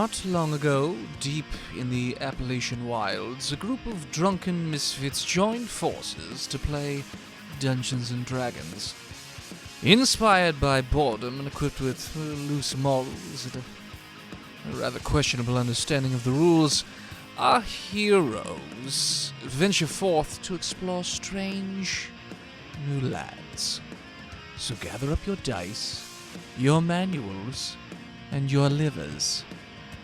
Not long ago, deep in the Appalachian wilds, a group of drunken misfits joined forces to play Dungeons & Dragons. Inspired by boredom and equipped with loose morals and a rather questionable understanding of the rules, our heroes venture forth to explore strange new lands. So gather up your dice, your manuals, and your livers,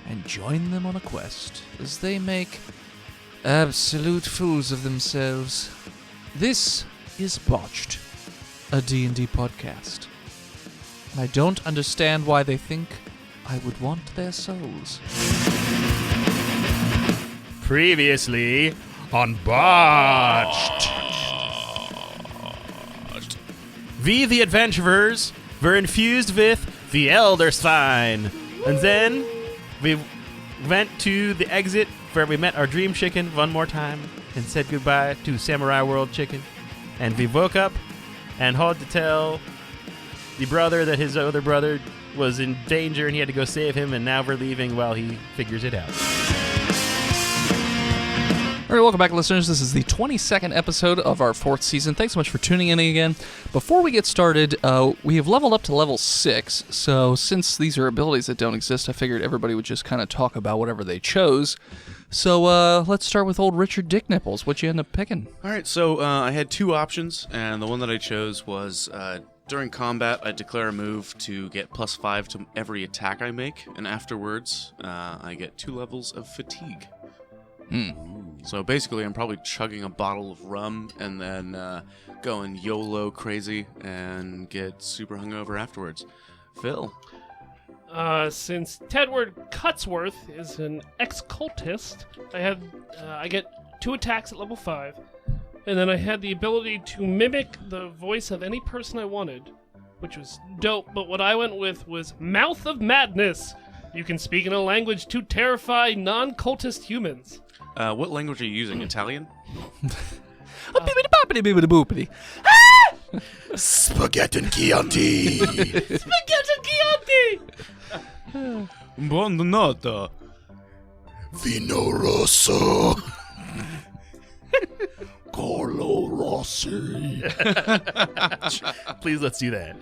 and join them on a quest as they make absolute fools of themselves. This is Botched, a D&D podcast. And I don't understand why they think I would want their souls. Previously on Botched. We, the adventurers, were infused with the Elder Sign. And then we went to the exit where we met our dream chicken one more time and said goodbye to Samurai World Chicken. And we woke up and had to tell the brother that his other brother was in danger and he had to go save him, and now we're leaving while he figures it out. All right, welcome back, listeners. This is the 22nd episode of our 4th season. Thanks so much for tuning in again. Before we get started, we have leveled up to level 6, so since these are abilities that don't exist, I figured everybody would just kind of talk about whatever they chose. So let's start with old Richard Dick Nipples. What'd you end up picking? All right, so I had two options, and the one that I chose was during combat, I declare a move to get +5 to every attack I make, and afterwards, I get 2 levels of fatigue. So basically, I'm probably chugging a bottle of rum and then going YOLO crazy and get super hungover afterwards. Phil? Since Tedward Cutsworth is an ex-cultist, I get 2 attacks at level 5, and then I had the ability to mimic the voice of any person I wanted, which was dope, but what I went with was Mouth of Madness. You can speak in a language to terrify non-cultist humans. What language are you using? Italian? Bibbidi-boppidi-bibbidi-boopidi. Spaghetti and Chianti. Spaghetti Chianti! Buonanotte. Vino Rosso. Carlo Rossi. Please, let's do that.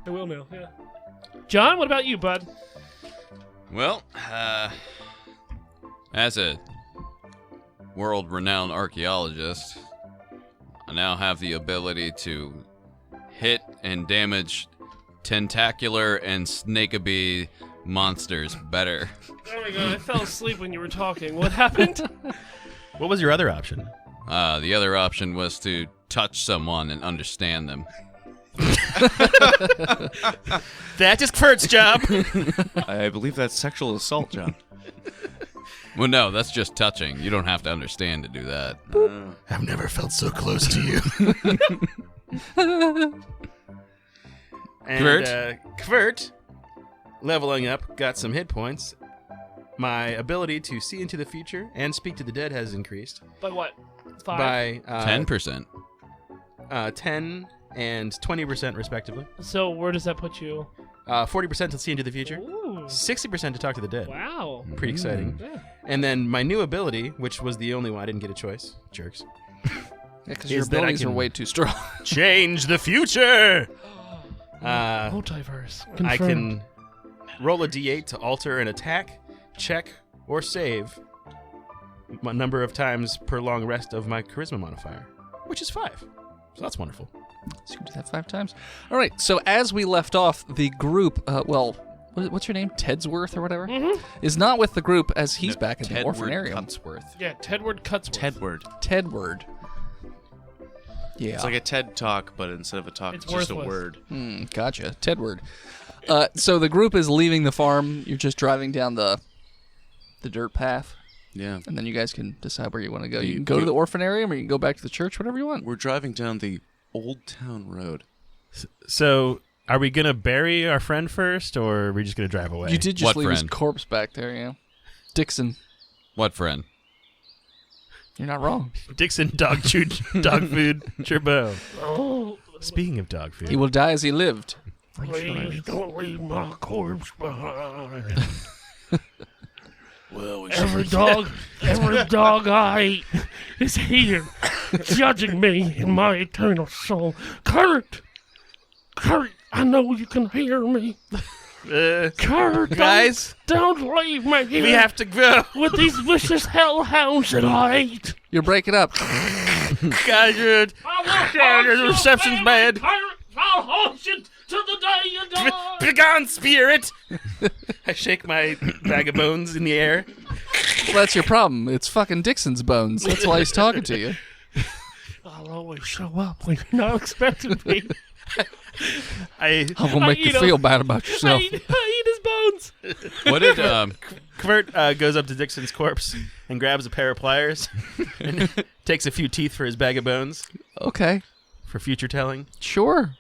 I will now, yeah. John, what about you, bud? Well, as a world-renowned archaeologist, I now have the ability to hit and damage tentacular and snake-a-bee monsters better. Oh my god, I fell asleep when you were talking. What happened? What was your other option? The other option was to touch someone and understand them. That just hurts, job. I believe that's sexual assault, John. Well, no, that's just touching. You don't have to understand to do that. I've never felt so close to you. And Kvert, leveling up, got some hit points. My ability to see into the future and speak to the dead has increased. By what? 5? By 10%. 10 and 20% respectively. So where does that put you? 40% to see into the future. Ooh. 60% to talk to the dead. Wow. Pretty exciting. Yeah. And then my new ability, which was the only one I didn't get a choice. Jerks. Because your Is that I abilities are can- way too strong. Change the future! Multiverse. Confirmed. I can roll a d8 to alter an attack, check, or save a number of times per long rest of my charisma modifier, which is 5. So that's wonderful. So you can do that 5 times. All right, so as we left off, the group, what's your name? Tedsworth or whatever? Mm-hmm. Is not with the group as he's No, back at the Tedward orphanarium. Cutsworth. Yeah, Tedward Cutsworth. Tedward. Tedward. Yeah. It's like a TED Talk, but instead of a talk, It's it's just a worthless. word. Gotcha. Tedward. So the group is leaving the farm. You're just driving down the dirt path, Yeah. and then you guys can decide where you want to go. You You- can go to you- the orphanarium, or you can go back to the church, whatever you want. We're driving down the Old Town Road. So, are we going to bury our friend first, or are we just going to drive away? You did just What leave his friend? corpse back there, yeah. Dixon. What friend? You're not wrong. Dixon dog food Turbo. Oh, Speaking of dog food. He will die as he lived. please don't leave my corpse behind. Well, we Every dog I eat is here, judging me in my eternal soul. Kurt, I know you can hear me. Kurt, guys, don't leave me here. we have to go. with these vicious hellhounds that I ate. You're breaking up. Guys, the reception's bad. Kurt, I'll haunt you till the day you die. Begone, spirit! I shake my bag of bones in the air. Well, that's your problem. It's fucking Dixon's bones. That's why he's talking to you. I'll always show up when you're not expecting me. I I'm gonna make you feel bad about yourself. I eat his bones. What did Kurt goes up to Dixon's corpse and grabs a pair of pliers and takes a few teeth for his bag of bones Okay, for future telling. sure.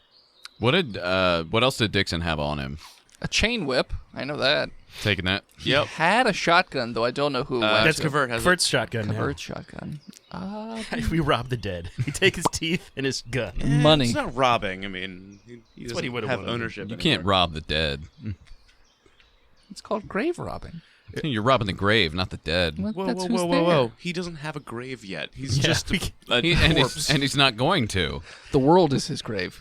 what else did Dixon have on him? A chain whip. I know that. Taking that? He had a shotgun, though I don't know who it went That's to. Covert has Kurt's shotgun. now. Convert shotgun. We rob the dead. We take his teeth and his gun. Money. It's not robbing. I mean, he what doesn't he would've have wanted. ownership. You can't rob the dead. It's called grave robbing. You're robbing the grave, not the dead. Well, Whoa, that's whoa, who's whoa, there. whoa, whoa! He doesn't have a grave yet. He's Yeah, just we- a And corpse. he's not going to. The world is his grave.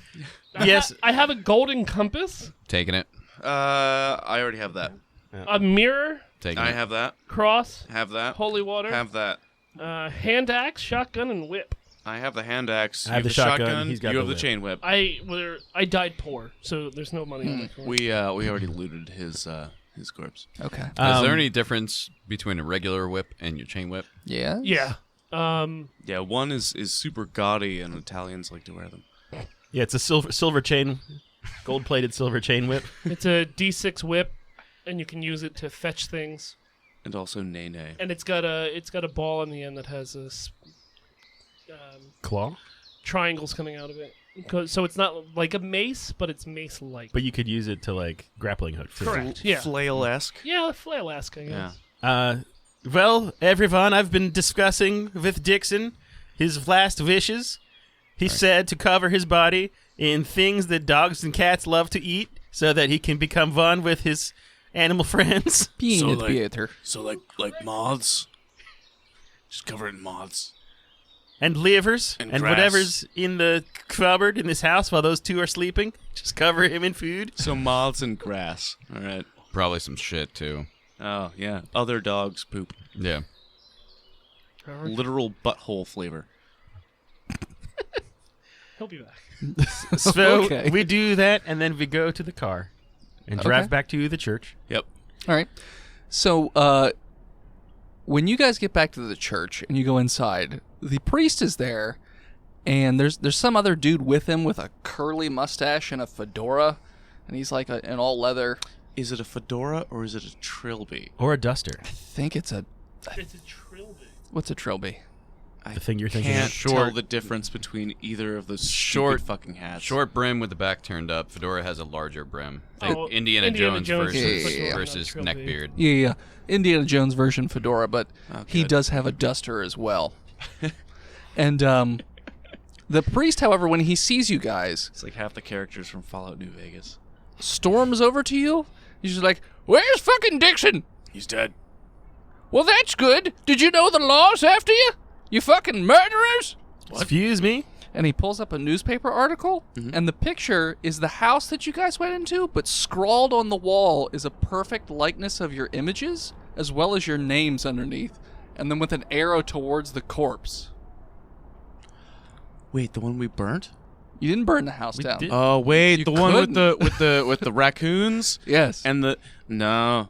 Yes. I have a golden compass, Taking it. I already have that. a mirror, Taking I it. have that. cross, Have that. holy water, Have that. hand axe, shotgun, and whip. I have the hand axe. I have you the shotgun, he's got you the have the whip. chain whip. I died poor, so there's no money on it. We already looted his corpse. Okay. Is there any difference between a regular whip and your chain whip? Yeah. Yeah. Yeah, one is super gaudy, and Italians like to wear them. Yeah, it's a silver chain, gold-plated silver chain whip. It's a D6 whip, and you can use it to fetch things. And also nay. And it's got a ball in the end that has Claw? triangles coming out of it. So it's not like a mace, but it's mace-like. But you could use it to, like, grappling hook, too. Correct. Yeah. Flail-esque. Yeah, flail-esque, I Yeah. guess. Well, everyone, I've been discussing with Dixon his last wishes. He said to cover his body in things that dogs and cats love to eat so that he can become one with his animal friends. Peanut butter. So like moths. Just cover it in moths. And livers And and grass. whatever's in the cupboard in this house while those two are sleeping. Just cover him in food. So moths and grass. All right. Probably some shit, too. Oh yeah. Other dogs poop. Yeah. Literal butthole flavor. He'll be back. So Okay. we do that, and then we go to the car and drive Okay. back to the church. Yep. All right. So, when you guys get back to the church and you go inside, the priest is there, and there's some other dude with him with a curly mustache and a fedora, and he's like an all leather. Is it a fedora or is it a trilby? Or a duster. I think it's a It's a trilby. what's a trilby? The thing you're thinking Can't of. tell the difference between either of those Short- stupid fucking hats. Short brim with the back turned up. Fedora has a larger brim. Think Oh, Indiana Indiana Jones, Jones versus, fedora, versus not trilby. neckbeard. Yeah. Indiana Jones version fedora, but he good. does have a duster as well. And the priest, however, when he sees you guys, It's like half the characters from Fallout New Vegas. storms over to you. He's just like, "Where's fucking Dixon?" He's dead. Well, that's good. Did you know the law's after you? You fucking murderers! Excuse me? And he pulls up a newspaper article, and the picture is the house that you guys went into, but scrawled on the wall is a perfect likeness of your images, as well as your names underneath, and then with an arrow towards the corpse. Wait, the one we burnt? You didn't burn the house down. did. Oh wait, You the one with couldn't. with the raccoons Yes. and the no,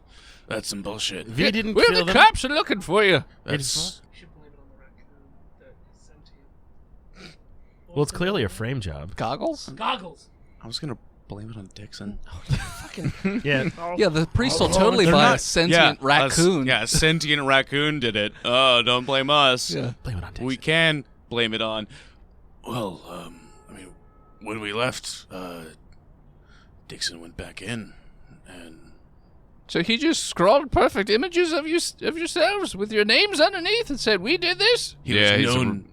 that's some bullshit. We didn't Well, kill the them. cops are looking for you. That's You should blame it on the raccoon that is sentient. Well, it's clearly a frame job. Goggles? Goggles. I was gonna blame it on Dixon. Yeah. Yeah, the priest will totally buy a sentient raccoon. A sentient raccoon did it. Oh, don't blame us. Yeah. Blame it on Dixon. We can blame it on. Well, I mean, when we left, Dixon went back in, and So he just scrawled perfect images of yourselves with your names underneath and said, "We did this." he Yeah, was he's known.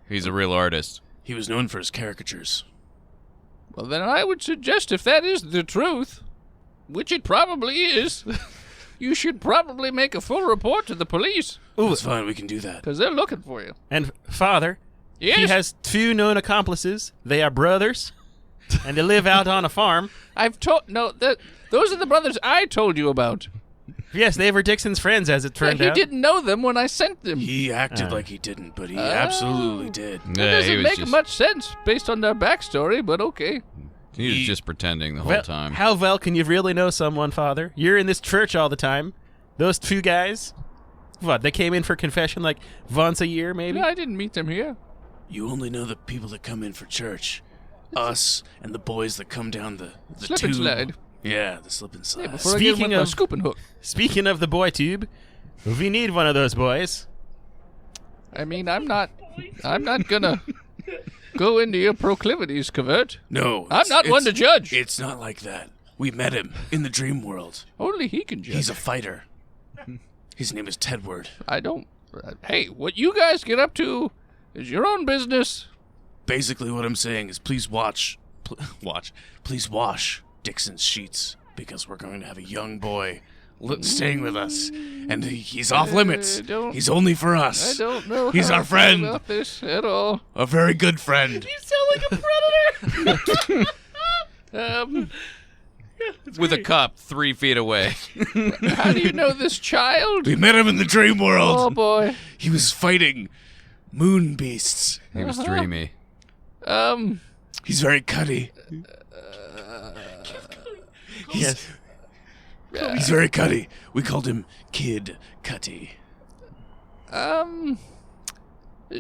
He's a real artist. He was known for his caricatures. Well, then I would suggest if that is the truth, which it probably is, You should probably make a full report to the police, Oh, it's fine. We can do that. because they're looking for you. And Father, Yes? he has 2 known accomplices. They are brothers, and they live out on a farm. Those are the brothers I told you about. Yes, they were Dixon's friends, as it turned He out. didn't know them when I sent them. He acted like he didn't, but he absolutely did. It Yeah, he doesn't was make just, much sense based on their backstory, but okay. he was just pretending the whole Well, time. how well can you really know someone, Father? You're in this church all the time. Those 2 guys, what, they came in for confession like once a year, maybe? I didn't meet them here. You only know the people that come in for church. Us and the boys that come down the Slip tube. and slide. Yeah, the slip and slide. Before I get Speaking with my of- scoop and hook. Speaking of the boy tube, we need one of those boys. I mean, I'm not gonna go into your proclivities, Covert. No, I'm not one to judge. It's not like that. We met him in the dream world. Only he can judge. He's a fighter. His name is Tedward. I don't. Hey, what you guys get up to is your own business. Basically, what I'm saying is, please watch. Please wash Dixon's sheets because we're going to have a young boy staying with us, and he's off limits. He's only for I us. don't know. He's how our I feel friend. about this at all. A very good friend. You sound like a predator. With a cup 3 feet away. How do you know this child? We met him in the dream world. Oh boy. He was fighting moon beasts. He was dreamy. He's very cutty. Yes. He's very cutty. We called him Kid Cutty.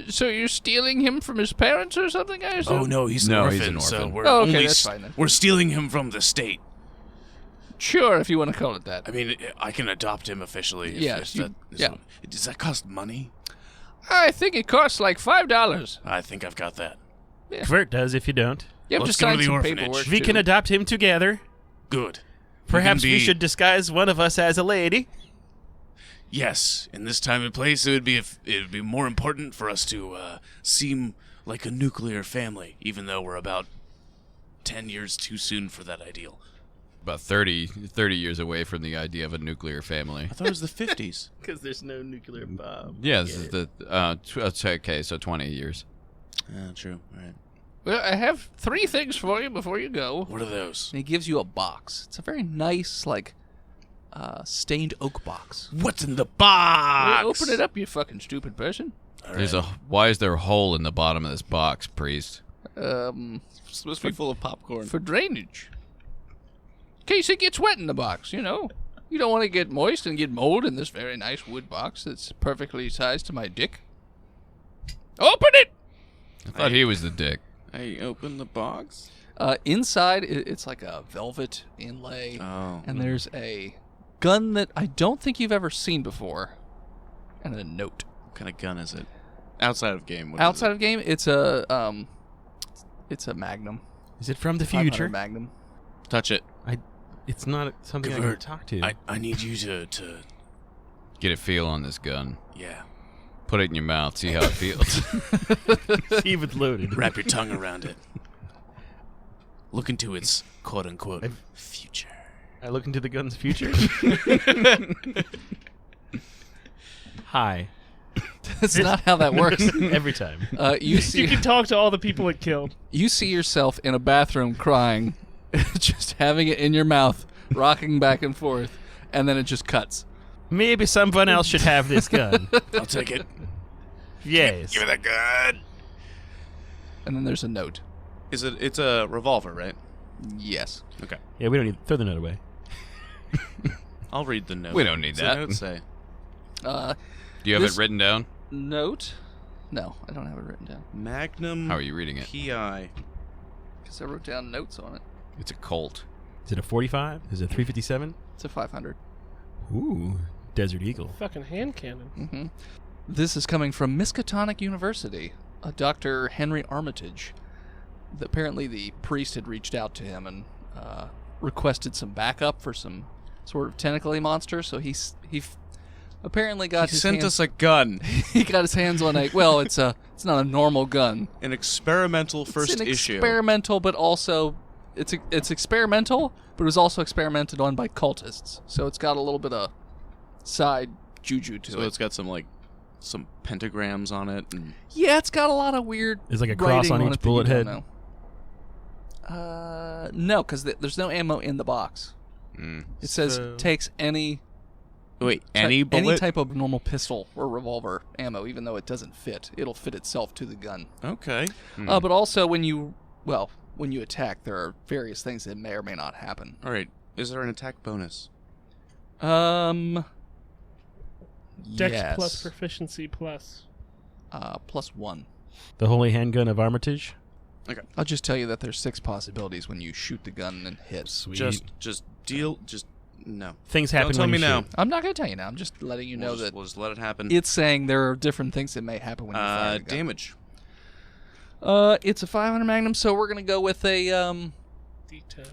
So you're stealing him from his parents or something, I assume? Oh no, he's an No, orphan. he's an So orphan. we're Oh, okay, only that's fine then. we're stealing him from the state. Sure, if you want to call it that. I mean, I can adopt him officially. Yes, yeah. Does that cost money? I think it costs like $5. I think I've got that. Vert does if you don't. You have Let's to go to sign the some orphanage. paperwork. We too. can adopt him together. Good. Perhaps can we be- should disguise one of us as a lady. Yes, in this time and place, it would be more important for us to seem like a nuclear family, even though we're about 10 years too soon for that ideal. About 30 years away from the idea of a nuclear family. I thought it was the 50s. Because there's no nuclear bomb. Yeah, this is the okay, so 20 years. True. All right. Well, I have 3 things for you before you go. What are those? And he gives you a box. It's a very nice, stained oak box. What's in the box? Well, open it up, you fucking stupid person. All There's right. why is there a hole in the bottom of this box, priest? It's supposed to be full of popcorn. For drainage. In case it gets wet in the box, you know. You don't want to get moist and get mold in this very nice wood box that's perfectly sized to my dick. Open it! I thought he was the dick. I opened the box. Inside, it's like a velvet inlay. Oh. And there's a gun that I don't think you've ever seen before. And a note. What kind of gun is it? Outside of game. What is Outside it? of game, it's a Magnum. Is it from the 500 future? Magnum. Touch it. It's not something I can Convert. talk to. I need you to Get a feel on this gun. yeah, Put it in your mouth. See how it feels. See if it's loaded. wrap your tongue around it. Look into its quote unquote future. I look into the gun's future. Hi. That's not how that works. Every time. You see, You can talk to all the people it killed. you see yourself in a bathroom crying, just having it in your mouth, rocking back and forth, and then it just cuts. Maybe someone else should have this gun. I'll take it. Yes. Give me that gun. And then there's a note. It's a revolver, right? Yes. Okay. Yeah, we don't need throw the note away. I'll read the note. We don't need What's that. the note say? Do you have This- it written down? Note? No, I don't have it written down. Magnum. How are you reading it? PI. Because I wrote down notes on it. It's a Colt. Is it a 45? Is it a 357? It's a 500. Ooh, Desert Eagle. Fucking hand cannon. Mm-hmm. This is coming from Miskatonic University. Dr. Henry Armitage. Apparently the priest had reached out to him and requested some backup for some sort of tentacly monster, so he apparently got He his sent hands, us a gun. he got his hands on a it's not a normal gun. An experimental first it's an issue. experimental, but also it's experimental, but it was also experimented on by cultists. So it's got a little bit of side juju to So it. it's got some pentagrams on it. And Yeah, it's got a lot of weird. Is like a cross writing on each it that you bullet don't head? know. No, because there's no ammo in the box. Mm. It says So- takes any wait, any bullet? any type of normal pistol or revolver ammo, even though it doesn't fit. It'll fit itself to the gun. Okay. But also when you attack, there are various things that may or may not happen. All right. Is there an attack bonus? Dex yes. plus proficiency plus. +1. The holy handgun of Armitage. I'll just tell you that there's 6 possibilities when you shoot the gun and hit. Sweet. Just deal. Just no. Things happen Don't tell when me you now. shoot. I'm not going to tell you now. I'm just letting you know that We'll just let it happen. it's saying there are different things that may happen when you fire the gun. Damage. It's a 500 Magnum, so we're going to go with a D10. I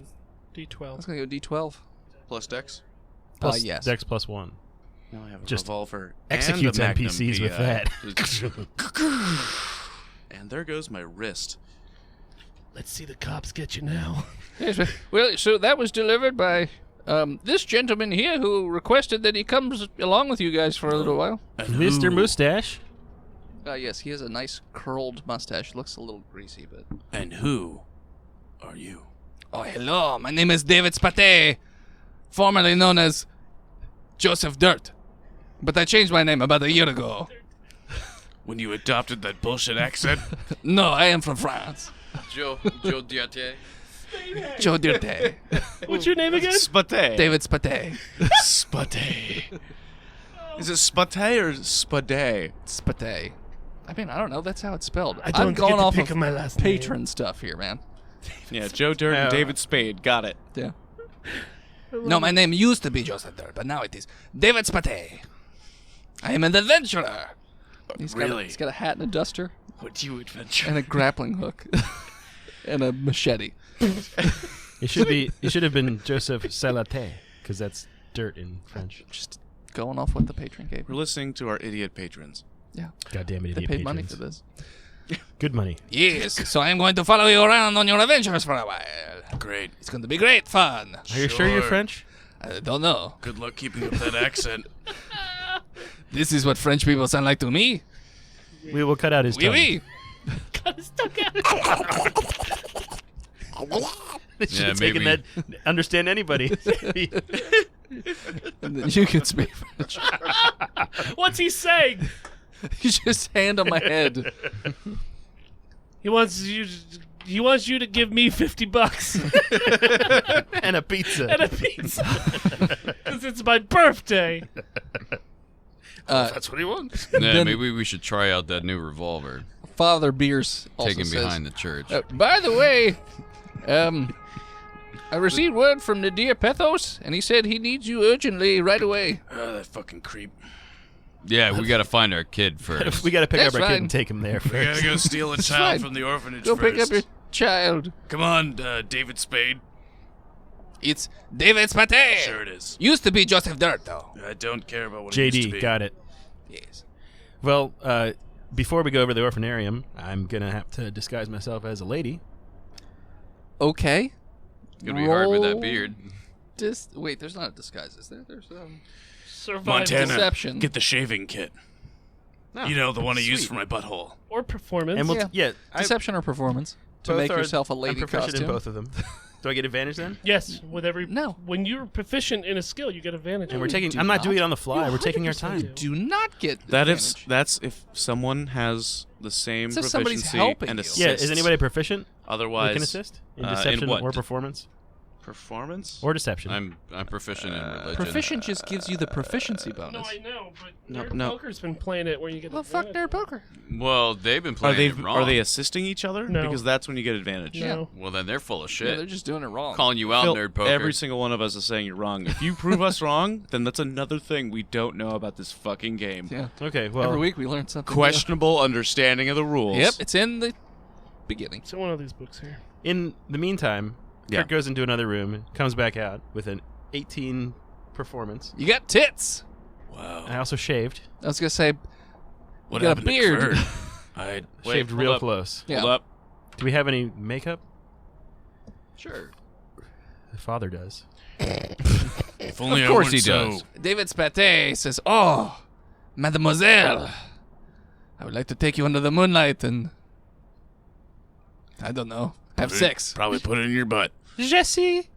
D12. was going to go D12. Plus dex. Plus yes. Dex +1. Now I have a Just revolver. executes and a Magnum NPCs with that. And there goes my wrist. Let's see the cops get you now. Yes, well, so that was delivered by this gentleman here who requested that he comes along with you guys for a little while. Mr. Mustache. Yes, he has a nice curled mustache. Looks a little greasy, but... And who are you? Oh, hello. My name is David Spate, formerly known as Joseph Dirt. But I changed my name about a year ago. When you adopted that bullshit accent? No, I am from France. Joe Diarte. Joe Dirte. What's your name again? Spate. David Spate. Spate. Is it spate or spade? Spate. I mean, I don't know. That's how it's spelled. I don't I'm going get to off pick of my last patron stuff here, man. Yeah, Joe Dirt and David Spade. Got it. Yeah. No, my name used to be Joseph Dirt, but now it is David Spate. I am an adventurer. He's got a hat and a duster What do you adventure? and a grappling hook and a machete. It should have been Joseph Salate, because that's dirt in French. Just going off what the patron gave. We're listening to our idiot patrons. Yeah. Goddamn idiot They paid patrons. money for this. Good money. Yes, so I'm going to follow you around on your adventures for a while. Great. It's going to be great fun. Are you sure you're French? I don't know. Good luck keeping up that accent. This is what French people sound like to me. We will cut out his Oui, tongue. oui. Got it stuck out. They should Yeah, have taken maybe. that. Understand anybody? And then you can speak French. What's he saying? You just hand on my head. He wants you to give me $50 And a pizza. and a pizza because it's my birthday. That's what he wants. Yeah, Then maybe we should try out that new revolver. Father Beers also Taken says, behind the church. by the way, I received word from the dear Pethos, and he said he needs you urgently right away. Oh, that fucking creep. Yeah, we gotta find our kid first. We got to pick That's up our kid fine. and take him there We first. gotta go steal a It's child fine. from the orphanage Go first. pick up your child. Come on, David Spade. It's David Spate. Sure it is. Used to be Joseph Dirt, though. I don't care about what it used to JD, be. got it. Yes. Well, before we go over to the orphanarium, I'm going to have to disguise myself as a lady. Okay. Gonna be hard with that Roll beard. Wait, there's not a disguise, is there? There's Survival Montana, Deception. get the shaving kit. You know, the one I use for my butthole. or performance. And we'll Yeah. I- deception or performance to both make are- yourself a I'm lady proficient costume. in both of them. Do I get advantage then? yes, with every No. When you're proficient in a skill, you get advantage. And we're do taking. I'm not not. doing it on the fly. You We're taking our 100% time. do. Do not get That's advantage. if someone has the same It's if somebody's proficiency helping and you. assists. Yeah. Is anybody proficient? Who Otherwise, can assist in in deception what? or performance performance? or deception? I'm proficient in religion. Proficient just gives you the proficiency No, bonus. I know, but No, Nerd no. Poker's been playing it where you get. Well, fuck advantage. nerd poker. Well, they've been Are playing they it wrong. are they assisting each other? No. Because that's when you get advantage. No. Well, then they're full of Yeah, shit. they're just doing it wrong. Calling you out, Phil, nerd poker. every single one of us is saying you're wrong. If you prove us wrong, then that's another thing we don't know about this fucking game. Yeah. okay. Well, Every week we learn something. Questionable understanding of the rules. New. Yep, it's in the beginning. It's in one of these books here. in the meantime, Yeah. Kirk goes into another room, and comes back out with an 18 performance. You got tits. Wow. I also shaved. I was gonna say, What you got a happened to beard. Kurt? I Shaved hold real up, close. yeah, Hold up. Do we have any makeup? sure. The father does. If only Of I course weren't he so- does. David Spatay says, "Oh, mademoiselle, I would like to take you under the moonlight and, I don't know, have sex." Probably put it in your butt. Je suis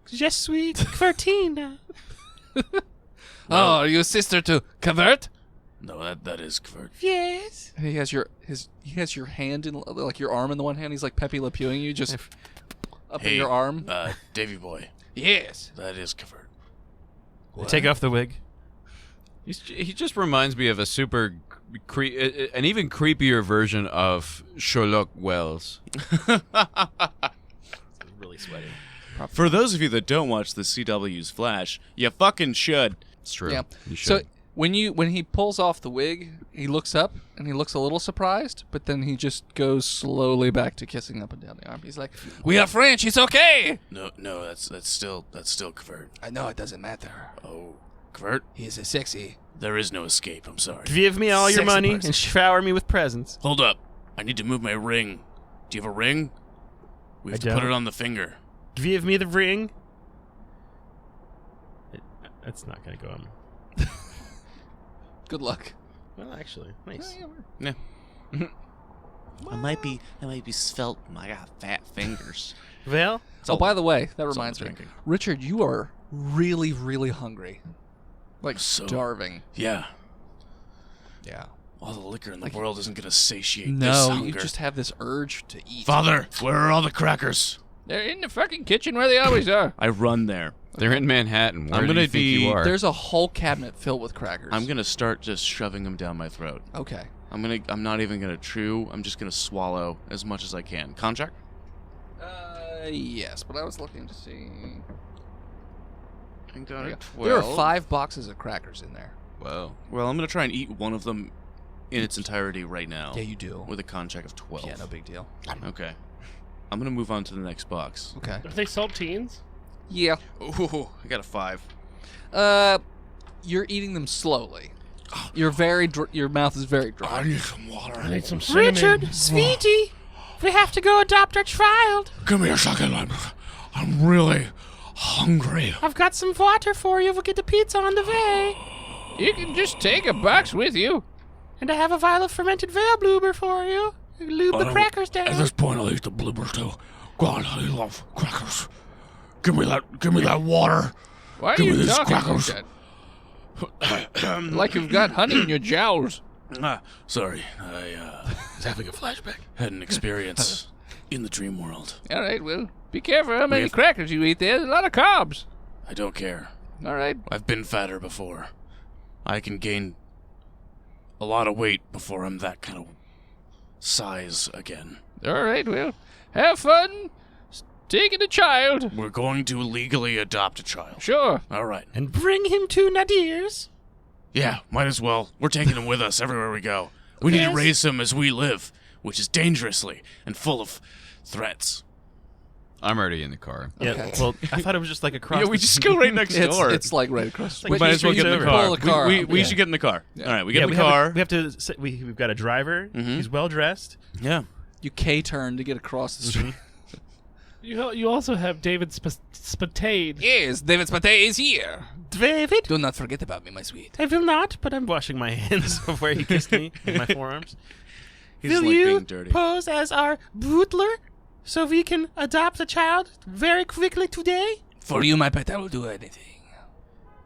13. Oh, are you sister to Cavert? No, that is Kvert. Yes. And he has your hand in, like, your arm in the one hand. He's like Pepe Le Pewing you just up in Hey, your arm. Davy boy, Yes. that is Kvert. Take off the wig. He just reminds me of a super, an even creepier version of Sherlock Wells. Really sweaty. For those of you that don't watch the CW's Flash, you fucking should. It's true. Yeah. You So should. when he pulls off the wig, he looks up and he looks a little surprised, but then he just goes slowly back to kissing up and down the arm. He's like, "We are French. It's okay." No, that's still Kvert. I know it doesn't matter. Oh, Kvert, He's a sexy. there is no escape. I'm sorry. Give me all your Sexy money person. and shower me with presents. Hold up, I need to move my ring. Do you have a ring? We have I to put don't. it on the finger. Give me the ring. That's not gonna go on. Good luck. Well, actually, nice. Yeah. I might be svelte. I got fat fingers. Well, Oh, by the way, that all reminds me, drinking. Richard, you are really, really hungry, like So- starving. Yeah. Yeah. All the liquor in the world isn't gonna satiate this No, hunger. you just have this urge to eat. Father, where are all the crackers? They're in the fucking kitchen where they always are. I run there. They're in Manhattan. Where I'm do gonna you think you be- are? There's a whole cabinet filled with crackers. I'm gonna start just shoving them down my throat. Okay. I'm not even gonna chew. I'm just gonna swallow as much as I can. Contract? Yes, but I was looking to see. I got There, a you go. 12. There are 5 boxes of crackers in there. Whoa. Well, I'm gonna try and eat one of them in its entirety right now. Yeah, you do. With a contract of 12. Yeah, no big deal. Okay. I'm gonna move on to the next box. Okay. Are they saltines? Yeah. Ooh, I got a 5. You're eating them slowly. You're your mouth is very dry. need some water. I need some cinnamon. Richard, sweetie, we have to go adopt our child. Give me a second. I'm really hungry. I've got some water for you. We'll get the pizza on the way. You can just take a box with you. And I have a vial of fermented veil bloober for you. Lube the crackers down. At this point, I'll eat the bloopers too. God, I love crackers. Give me that water. Why are Give me you these talking crackers. like that? Like you've got honey in your jowls. Sorry, I was having a flashback. Had an experience in the dream world. All right, well, be careful how many have- crackers you eat. There's a lot of carbs. I don't care. All right. I've been fatter before. I can gain a lot of weight before I'm that kind of size again. All right, well, have fun taking a child. We're going to legally adopt a child. Sure. All right. And bring him to Nadir's. Yeah, might as well. We're taking him with us everywhere we go. We need to Yes. raise him as we live, which is dangerously and full of threats. I'm already in the car. Yeah, Okay. well, I thought it was just like across. Yeah, we the just street. go right next door. It's like right across. like we might as well get in the over. car. Pull the car We, up, we yeah. should get in the car. All right, we get Yeah, in the we car. Have to, we've got a driver. He's well dressed. Yeah. You K-turn to get across the street. You also have David Spatade. Yes, David Spatay is here. David, Do not forget about me, my sweet. I will not, but I'm washing my hands of where he kissed me in my forearms. He's will like you being dirty. pose as our butler so we can adopt a child very quickly today? For you, my pet, I will do anything.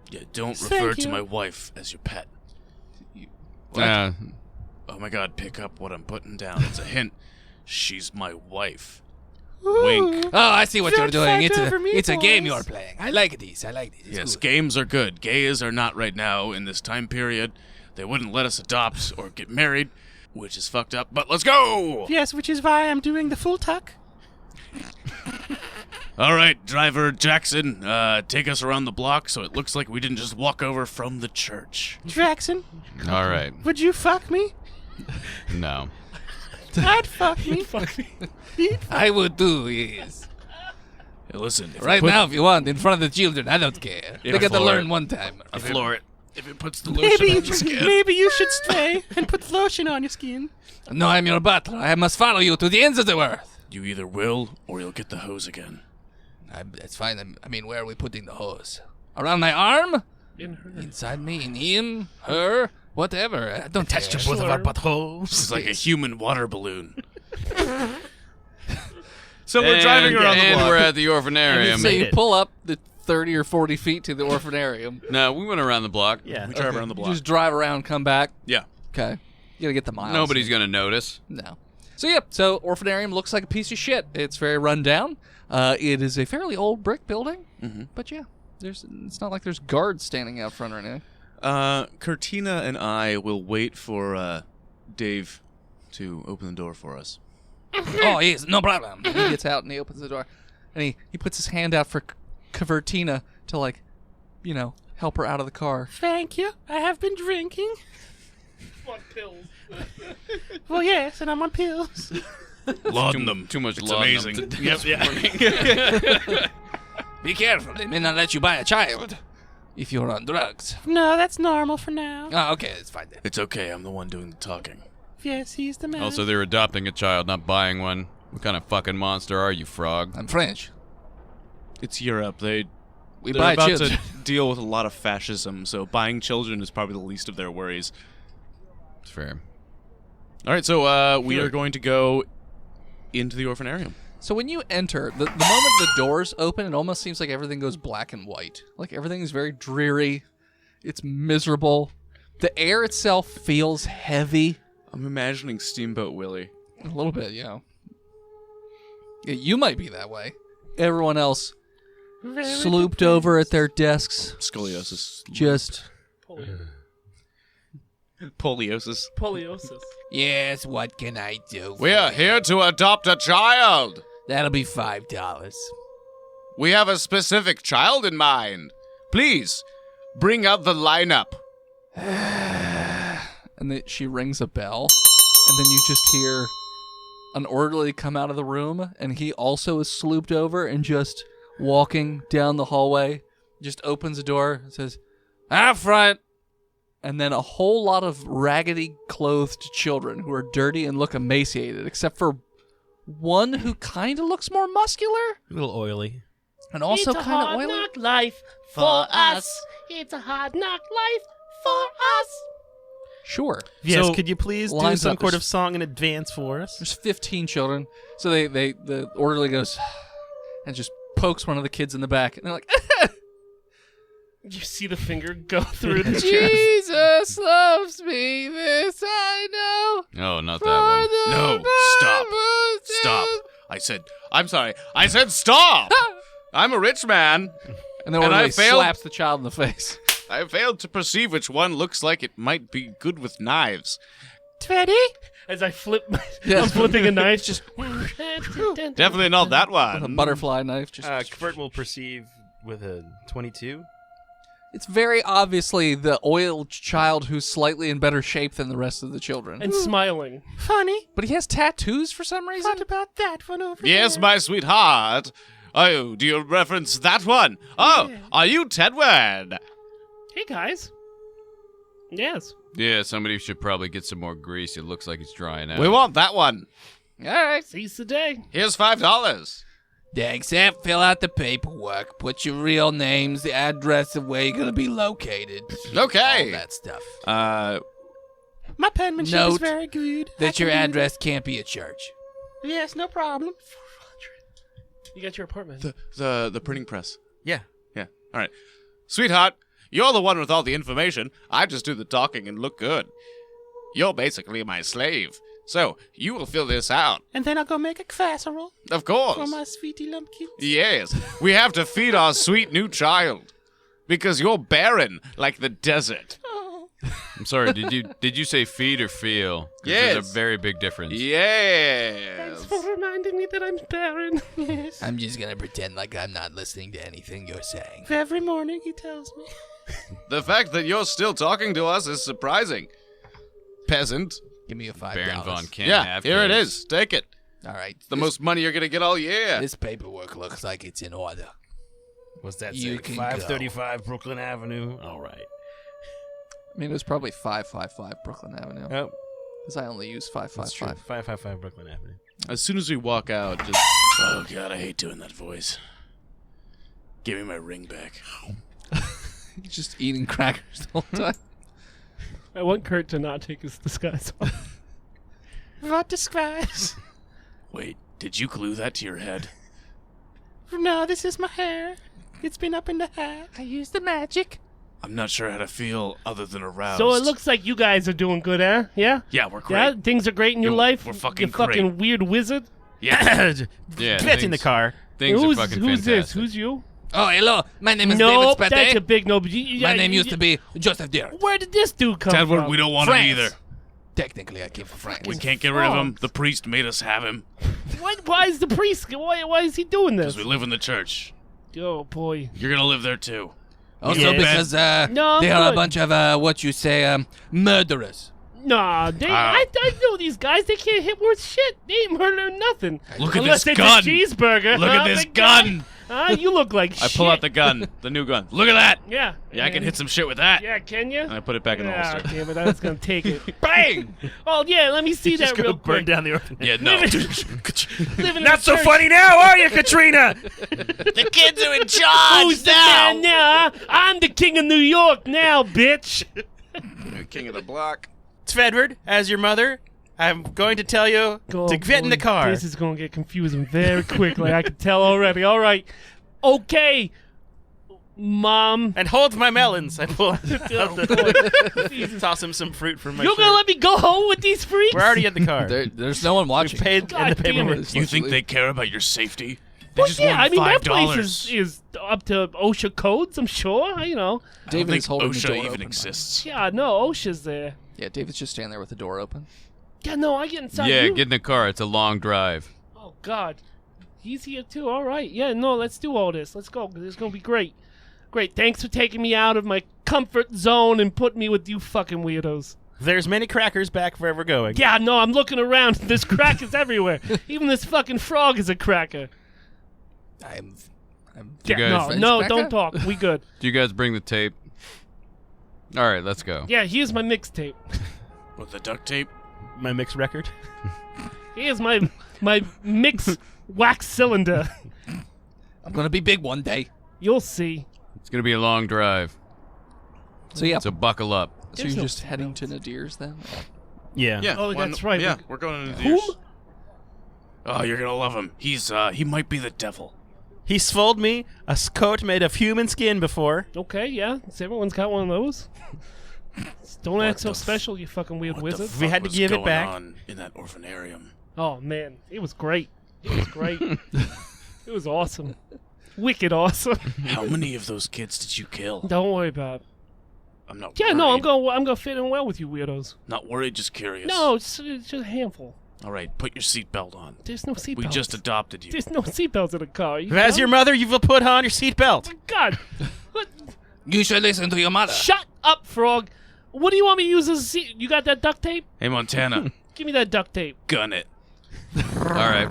Yeah, don't Thank refer to you. my wife as your pet. Uh, Oh my god, pick up what I'm putting down. It's a hint. She's my wife. Ooh. Wink. Oh, I see what you're Don't doing. fight over me, It's a game boys. you're playing. I like these. It's Yes, good. games are good. Gays are not right now in this time period. They wouldn't let us adopt or get married, which is fucked up, but let's go! Yes, which is why I'm doing the full tuck. All right, driver Jackson, take us around the block so it looks like we didn't just walk over from the church. Jackson, all right. would you fuck me? No. I'd fuck me. I would do, yes. Hey, listen, if Right now, if you want, in front of the children, I don't care. They get to floor learn it. one time. I floor it. If it puts the lotion Maybe, on your skin. maybe you should stay and put lotion on your skin. No, I'm your butler. I must follow you to the ends of the earth. You either will or you'll get the hose again. It's fine. I mean, where are we putting the hose? Around my arm? In her. Inside me, in him, her, whatever. Don't touch Touch both of our buttholes. It's like a human water balloon. So we're driving around the and block. we're at the orphanarium. So you pull up the 30 or 40 feet to the orphanarium. No, we went around the block. Yeah. We drive around the You block. just drive around, come back. Yeah. Okay. You gotta get the miles. Nobody's gonna notice. No. So yeah, so orphanarium looks like a piece of shit. It's very run down. It is a fairly old brick building, but yeah, it's not like there's guards standing out front or anything. Cortina and I will wait for Dave to open the door for us. Oh, yes, no problem. He gets out and he opens the door, and he puts his hand out for Cavertina to, like, you know, help her out of the car. Thank you. I have been drinking. What pills? Well, yes, and I'm on pills. Laudanum. Too much It's laudanum. amazing. Yep, yeah. Be careful, they may not let you buy a child if you're on drugs. No, that's normal for now. Oh, okay, it's fine then. It's okay. I'm the one doing the talking. Yes, he's the man. Also, they're adopting a child, not buying one. What kind of fucking monster are you, frog? I'm French. It's Europe. They're buy about children. to deal with a lot of fascism, so buying children is probably the least of their worries. It's fair. All right, so we are going to go into the orphanarium. So when you enter, the moment the doors open, it almost seems like everything goes black and white. Like everything is very dreary. It's miserable. The air itself feels heavy. I'm imagining Steamboat Willie. A little bit, yeah. Yeah, you might be that way. Everyone else slooped over at their desks, Scoliosis. just... Poliosis. Poliosis. Yes, what can I do? We are here to adopt a child. That'll be $5. We have a specific child in mind. Please, bring out the lineup. And then she rings a bell, and then you just hear an orderly come out of the room, and he also is slooped over and just walking down the hallway, just opens the door and says, "Out front!" And then a whole lot of raggedy clothed children who are dirty and look emaciated, except for one who kind of looks more muscular A little oily. and also kind of oily. knock life for us. It's a hard knock life for us. Sure. Yes, So, could you please do lines some up. sort of song in advance for us? There's 15 children. So the orderly goes and just pokes one of the kids in the back. And they're like, You see the finger go through the chest. Jesus loves me, this I know. Oh, not that one. No, stop. Stop. I'm sorry. I said stop. I'm a rich man. And the And I orderly failed. slaps the child in the face. I failed to perceive which one looks like it might be good with knives. Teddy? As I flip, Yeah. I'm flipping a knife. Just Definitely not that With a one. butterfly knife. Just Kurt will perceive with a 22. It's very obviously the oiled child who's slightly in better shape than the rest of the children. and smiling. Funny. But he has tattoos for some reason. What about that one over Yes, there? my sweetheart. Oh, do you reference that one? Oh, are you Tedward? Hey guys. Yes. Yeah, somebody should probably get some more grease. It looks like it's drying out. We want that one. All right. Seize the day. Here's $5. Thanks, Sam. Fill out the paperwork. Put your real names, the address of where you're going to be located. Okay. All that stuff. My penmanship is Note very good. I That can your do address can't be a church. that. Yes, no problem. You got your apartment. The printing press. Yeah. Yeah. All right. Sweetheart, you're the one with all the information. I just do the talking and look good. You're basically my slave. So, you will fill this out. And then I'll go make a casserole Of for course. my sweetie lumpkins. Yes. We have to feed our sweet new child. Because you're barren like the desert. I'm sorry. Did you say feed or feel? 'Cause Yes. There's a very big difference. Yes. For reminding me that I'm barren. Yes. I'm just going to pretend like I'm not listening to anything you're saying. Every morning he tells me. The fact that you're still talking to us is surprising. Peasant. Give me a $5. Baron von can't Yeah, have here it kids. is. Take it. All right. The most money you're going to get all year. This paperwork looks like it's in order. What's that You say? can 535 Brooklyn Avenue. All right. I mean, it was probably 555 Brooklyn Avenue. Oh, Because I only use that's true. 555. 555 Brooklyn Avenue. As soon as we walk out, just... Oh, God, I hate doing that voice. Give me my ring back. He's just eating crackers the whole time. I want Kurt to not take his disguise off. What disguise? Wait, did you glue that to your head? No, this is my hair. It's been up in the hat. I used the magic. I'm not sure how to feel other than aroused. So it looks like you guys are doing good, huh? Yeah? Yeah, we're great. Yeah? Things are great in your life? We're fucking You fucking great. weird wizard? Yeah. Yeah, Get in the car. Things who's are fucking who's fantastic. this? Who's you? Oh, hello. My name is Nope, David that's a Spade. big no. My name used to be Joseph Deere. Where did this dude come Tedward, from? we don't want him France. either. Technically, I came from France. We can't get rid of him. frogs. The priest made us have him Why is the priest? Why is he doing this? because we live in the church. Oh boy. You're gonna live there too. Also Yes. because No, I'm they are a good. bunch of, what you say, murderers. Nah, I know these guys. They can't hit worth shit. They ain't murdering nothing. Look at Unless this it's gun. a cheeseburger. Look huh, at this big guy? gun. You look like I shit. pull out the gun, the new gun. Look at that. Yeah. Yeah, I can hit some shit with that. Yeah, can you? And I put it back in the Ah, holster. damn it, I was gonna take it. Bang! Oh yeah, let me see Just that gonna real burn quick. down the orphanage. Yeah, no. Living in Not a so church. funny now, are you, Katrina? The kids are in charge Who's the now. man now? Huh? I'm the king of New York now, bitch. King of the block. Tvedward, as your mother, I'm going to tell you to get in the boy, car. This is gonna get confusing very quickly. I can tell already. All right, okay, Mom. And hold my melons. I pull out Oh, the, toss him some fruit from my You're shirt. gonna let me go home with these freaks? We're already at the car. There's no one We've watching. paid God in the damn it. paperwork. You think they care about your safety? They Well, just yeah, want I mean that $5. place is up to OSHA codes. I'm sure. You know. I don't David think is holding the OSHA door even open. exists. Yeah, no, OSHA's there. Yeah, David's just standing there with the door open. Yeah, no, I get inside. Yeah, you. get in the car. It's a long drive. Oh God, he's here too. All right, yeah, no, let's do all this. Let's go. This is gonna be great. Great. Thanks for taking me out of my comfort zone and putting me with you fucking weirdos. There's many crackers back where we're going. Yeah, no, I'm looking around. There's crackers everywhere. Even this fucking frog is a cracker. I'm You Yeah, guys- no, Cracker? don't talk. We good. Do you guys bring the tape? All right, let's go. Yeah, here's my mixtape. With the duct tape. My mixed record. Here's my mix wax cylinder. I'm gonna be big one day. You'll see. It's gonna be a long drive, So yeah, so buckle up. so There's you're no just heading to Nadir's then? Yeah. Yeah. Oh, that's right. Yeah, we're going to Whom? Nadir's. Oh, you're gonna love him. He might be the devil. He sold me a coat made of human skin before. Okay, yeah. So everyone's got one of those. Don't act so the f- special, you fucking weird What wizard. the fuck We had to was give it going back. on in that orphanarium? Oh man, it was great. It was great. It was awesome. Wicked awesome. How many of those kids did you kill? Don't worry about it. I'm not. Yeah, worried. no, I'm gonna fit in well with you weirdos. Not worried, just curious. No, it's just a handful. All right, put your seatbelt on. There's no seatbelts. We just adopted you. There's no seatbelts in the car. You As dumb? your mother, you will put on your seatbelt. God. What? You should listen to your mother. Shut up, frog. What do you want me to use as a seat? You got that duct tape? Hey, Montana, Give me that duct tape. gun it. All right.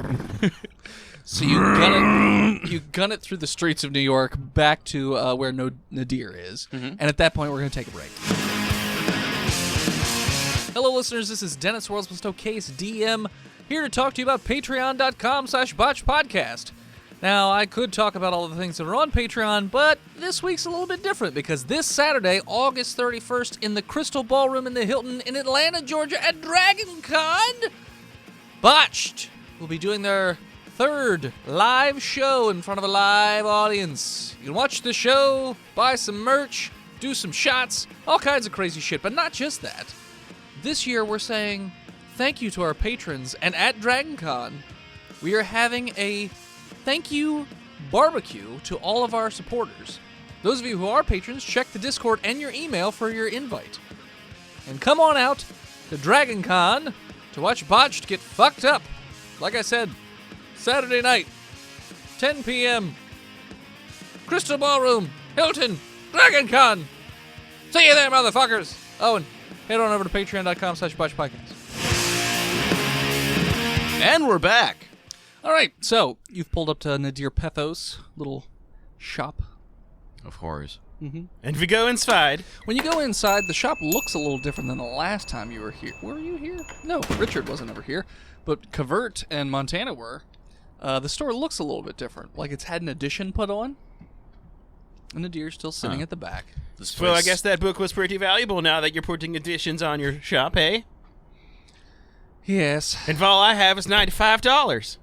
So you gun it through the streets of New York back to where Nadir is, and at that point we're gonna take a break. Hello, listeners. This is Dennis World's Most Case DM here to talk to you about Patreon.com/BotchedPodcast. Now, I could talk about all the things that are on Patreon, but this week's a little bit different because this Saturday, August 31st, in the Crystal Ballroom in the Hilton in Atlanta, Georgia, at DragonCon, Botched will be doing their third live show in front of a live audience. You can watch the show, buy some merch, do some shots, all kinds of crazy shit, but not just that. This year, we're saying thank you to our patrons, and at DragonCon, we are having a thank you barbecue to all of our supporters. Those of you who are patrons, check the Discord and your email for your invite. And come on out to DragonCon to watch Botched get fucked up. Like I said, Saturday night, 10 p.m., Crystal Ballroom, Hilton, DragonCon. See you there, motherfuckers. Oh, and head on over to patreon.com/BotchedPodcast. And we're back. All right, so you've pulled up to Nadir Pethos' little shop. Of horrors. And we go inside. When you go inside, the shop looks a little different than the last time you were here. Were you here? No, Richard wasn't ever here, but Cavert and Montana were. The store looks a little bit different, like it's had an addition put on. And Nadir's still sitting at the back. This Well, I place- guess that book was pretty valuable now that you're putting additions on your shop, eh? Yes. And all I have is $95.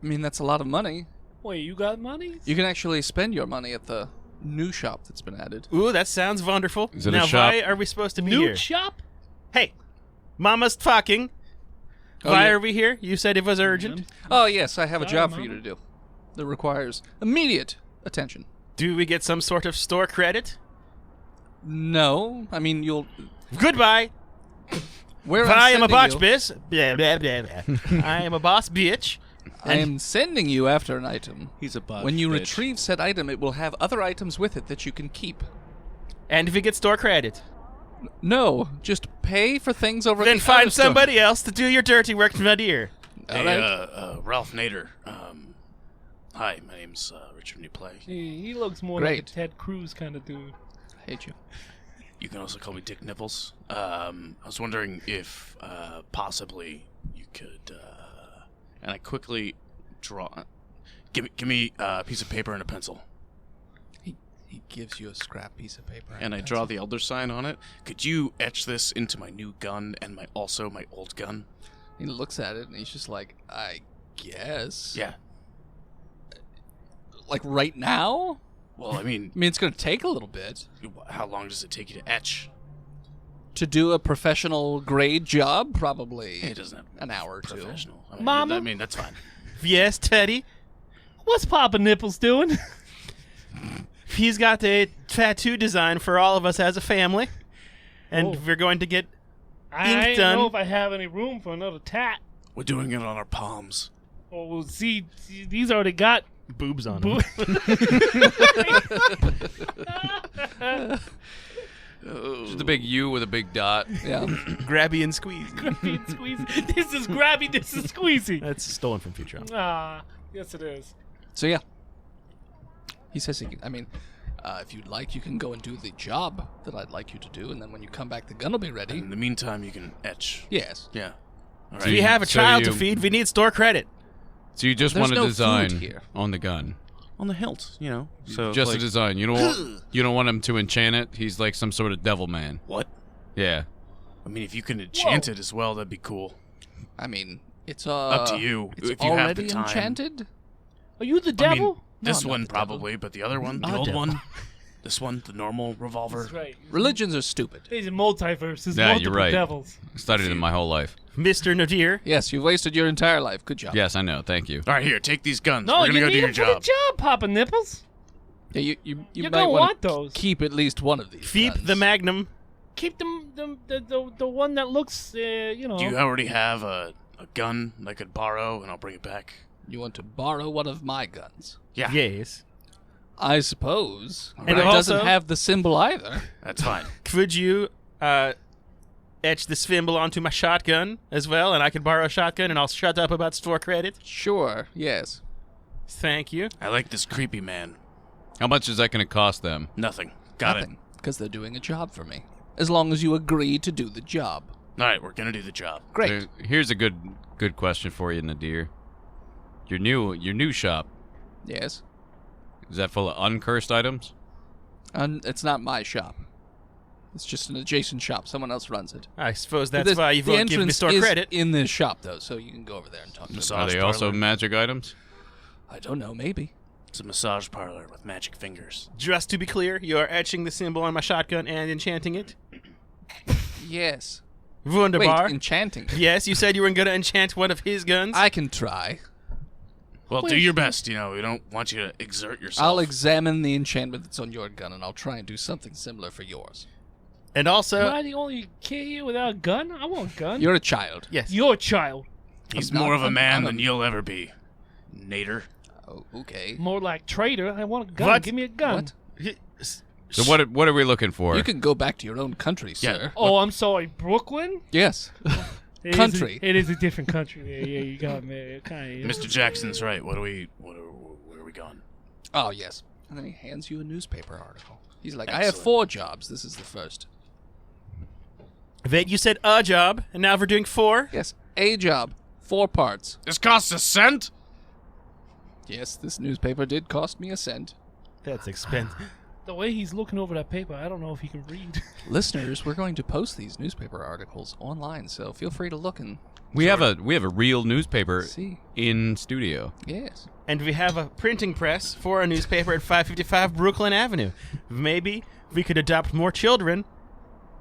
I mean, that's a lot of money. Wait, you got money? You can actually spend your money at the new shop that's been added. Ooh, that sounds wonderful. Is it a now, shop? why are we supposed to be New here? shop? Hey, Mama's talking. Oh, Why yeah. are we here? You said it was urgent. Oh, yes, I have a Sorry, job for you Mama. to do that requires immediate attention. Do we get some sort of store credit? No, I mean, you'll... Goodbye. Where I am a botch you, bitch. Blah, blah, blah, blah. I am a boss bitch. I am sending you after an item. He's a botch When you bitch. retrieve said item, it will have other items with it that you can keep. And if we get store credit, No, just pay for things over then at the find other store. somebody else to do your dirty work, my dear. Hey, All right. Ralph Nader. Hi, my name's Richard Newplay. He looks more Great. like a Ted Cruz kind of dude. I hate you. You can also call me Dick Nipples. I was wondering if possibly you could. And I quickly draw. Give me a piece of paper and a pencil. He gives you a scrap piece of paper. And I draw the Elder sign on it. Could you etch this into my new gun and my old gun? He looks at it and he's just like, I guess. Yeah. Like right now? Well, I mean, I mean, it's going to take a little bit. how long does it take you to etch? To do a professional grade job, probably It doesn't have an hour or two. professional. I mean, Mama? I mean, that's fine. Yes, Teddy. What's Papa Nipples doing? He's got a tattoo design for all of us as a family. And Oh. we're going to get I Ink don't done. know if I have any room for another tat. We're doing it on our palms. Oh, well, see, these already got. boobs on him. Just a big U with a big dot. Yeah. Grabby and squeeze. Squeezy. This is grabby, this is squeezy. That's stolen from Futurama. Ah, yes it is. So, yeah. He says he can, I mean, if you'd like, you can go and do the job that I'd like you to do, and then when you come back, the gun will be ready. In the meantime, you can etch. Yes. Yeah. All We right. have a So child to you- feed. We need store credit. So you just There's want no a food design here. on the gun. On the hilt, you know. So Just like, a design. You don't want him to enchant it. He's like some sort of devil man. What? Yeah. I mean, if you can enchant it as well, that'd be cool. I mean, it's Up to you, It's if you have the already time. enchanted. Are you the I mean, devil? this No, I'm one not the devil. probably, but the other one, the A old devil. one, this one, the normal revolver. That's right. Religions are stupid. He's a multiverse. There's Yeah, multiple you're right. devils. I studied it my whole life. Mr. Nadir. Yes, you've wasted your entire life. Good job. Yes, I know. Thank you. All right, here, take these guns. No, We're gonna you go need do your them for job. the job, Papa Nipples. Yeah, you You're might gonna wanna want those. Keep at least one of these. Keep guns. the Magnum. Keep them, the one that looks, you know. Do you already have a gun I could borrow, and I'll bring it back? You want to borrow one of my guns? Yeah, Yes. I suppose. And But it also- doesn't have the symbol either. that's fine. Could you etch the symbol onto my shotgun as well? And I can borrow a shotgun and I'll shut up about store credit? Sure. Yes. Thank you. I like this creepy man. How much is that going to cost them? Nothing. Got Nothing. Because they're doing a job for me. As long as you agree to do the job. it. All right, we're gonna do the job. Great. Here's a good question for you, Nadir. Your new shop, Yes. is that full of uncursed items? And it's not my shop. It's just an adjacent shop. Someone else runs it. I suppose that's The- why you the won't give me entrance store is credit. in this shop, though, so you can go over there and talk to them. Massage Are they also parlor. magic items? I don't know. Maybe. It's a massage parlor with magic fingers. Just to be clear, you are etching the symbol on my shotgun and enchanting it? Yes. Wunderbar. Wait, enchanting. Yes, you said you were going to enchant one of his guns? I can try. Well, do your best. You know, we don't want you to exert yourself. I'll examine the enchantment that's on your gun, and I'll try and do something similar for yours. And also, Am I the only kid here without a gun? I want a gun. You're a child. yes. Your child. He's I'm more not- of a I'm- man I'm a- than you'll ever be, Nader. Oh, okay. More like traitor. I want a gun. What? Give me a gun. What? So what are we looking for? You can go back to your own country, sir. Oh, I'm sorry. Brooklyn? Yes. It is a- Country. it is a different country. Yeah, you got me. Okay. Mr. Jackson's right. Where are we going? Oh, yes. And then he hands you a newspaper article. He's like, I have Excellent. 4 jobs. This is the first. Wait, you said a job, and now we're doing 4? Yes, a job. 4 parts. This costs a cent? Yes, this newspaper did cost me a cent. That's expensive. The way he's looking over that paper, I don't know if he can read. Listeners, we're going to post these newspaper articles online, so feel free to look and We have a real newspaper see. in studio. Yes. And we have a printing press for a newspaper at 555 Brooklyn Avenue. Maybe we could adopt more children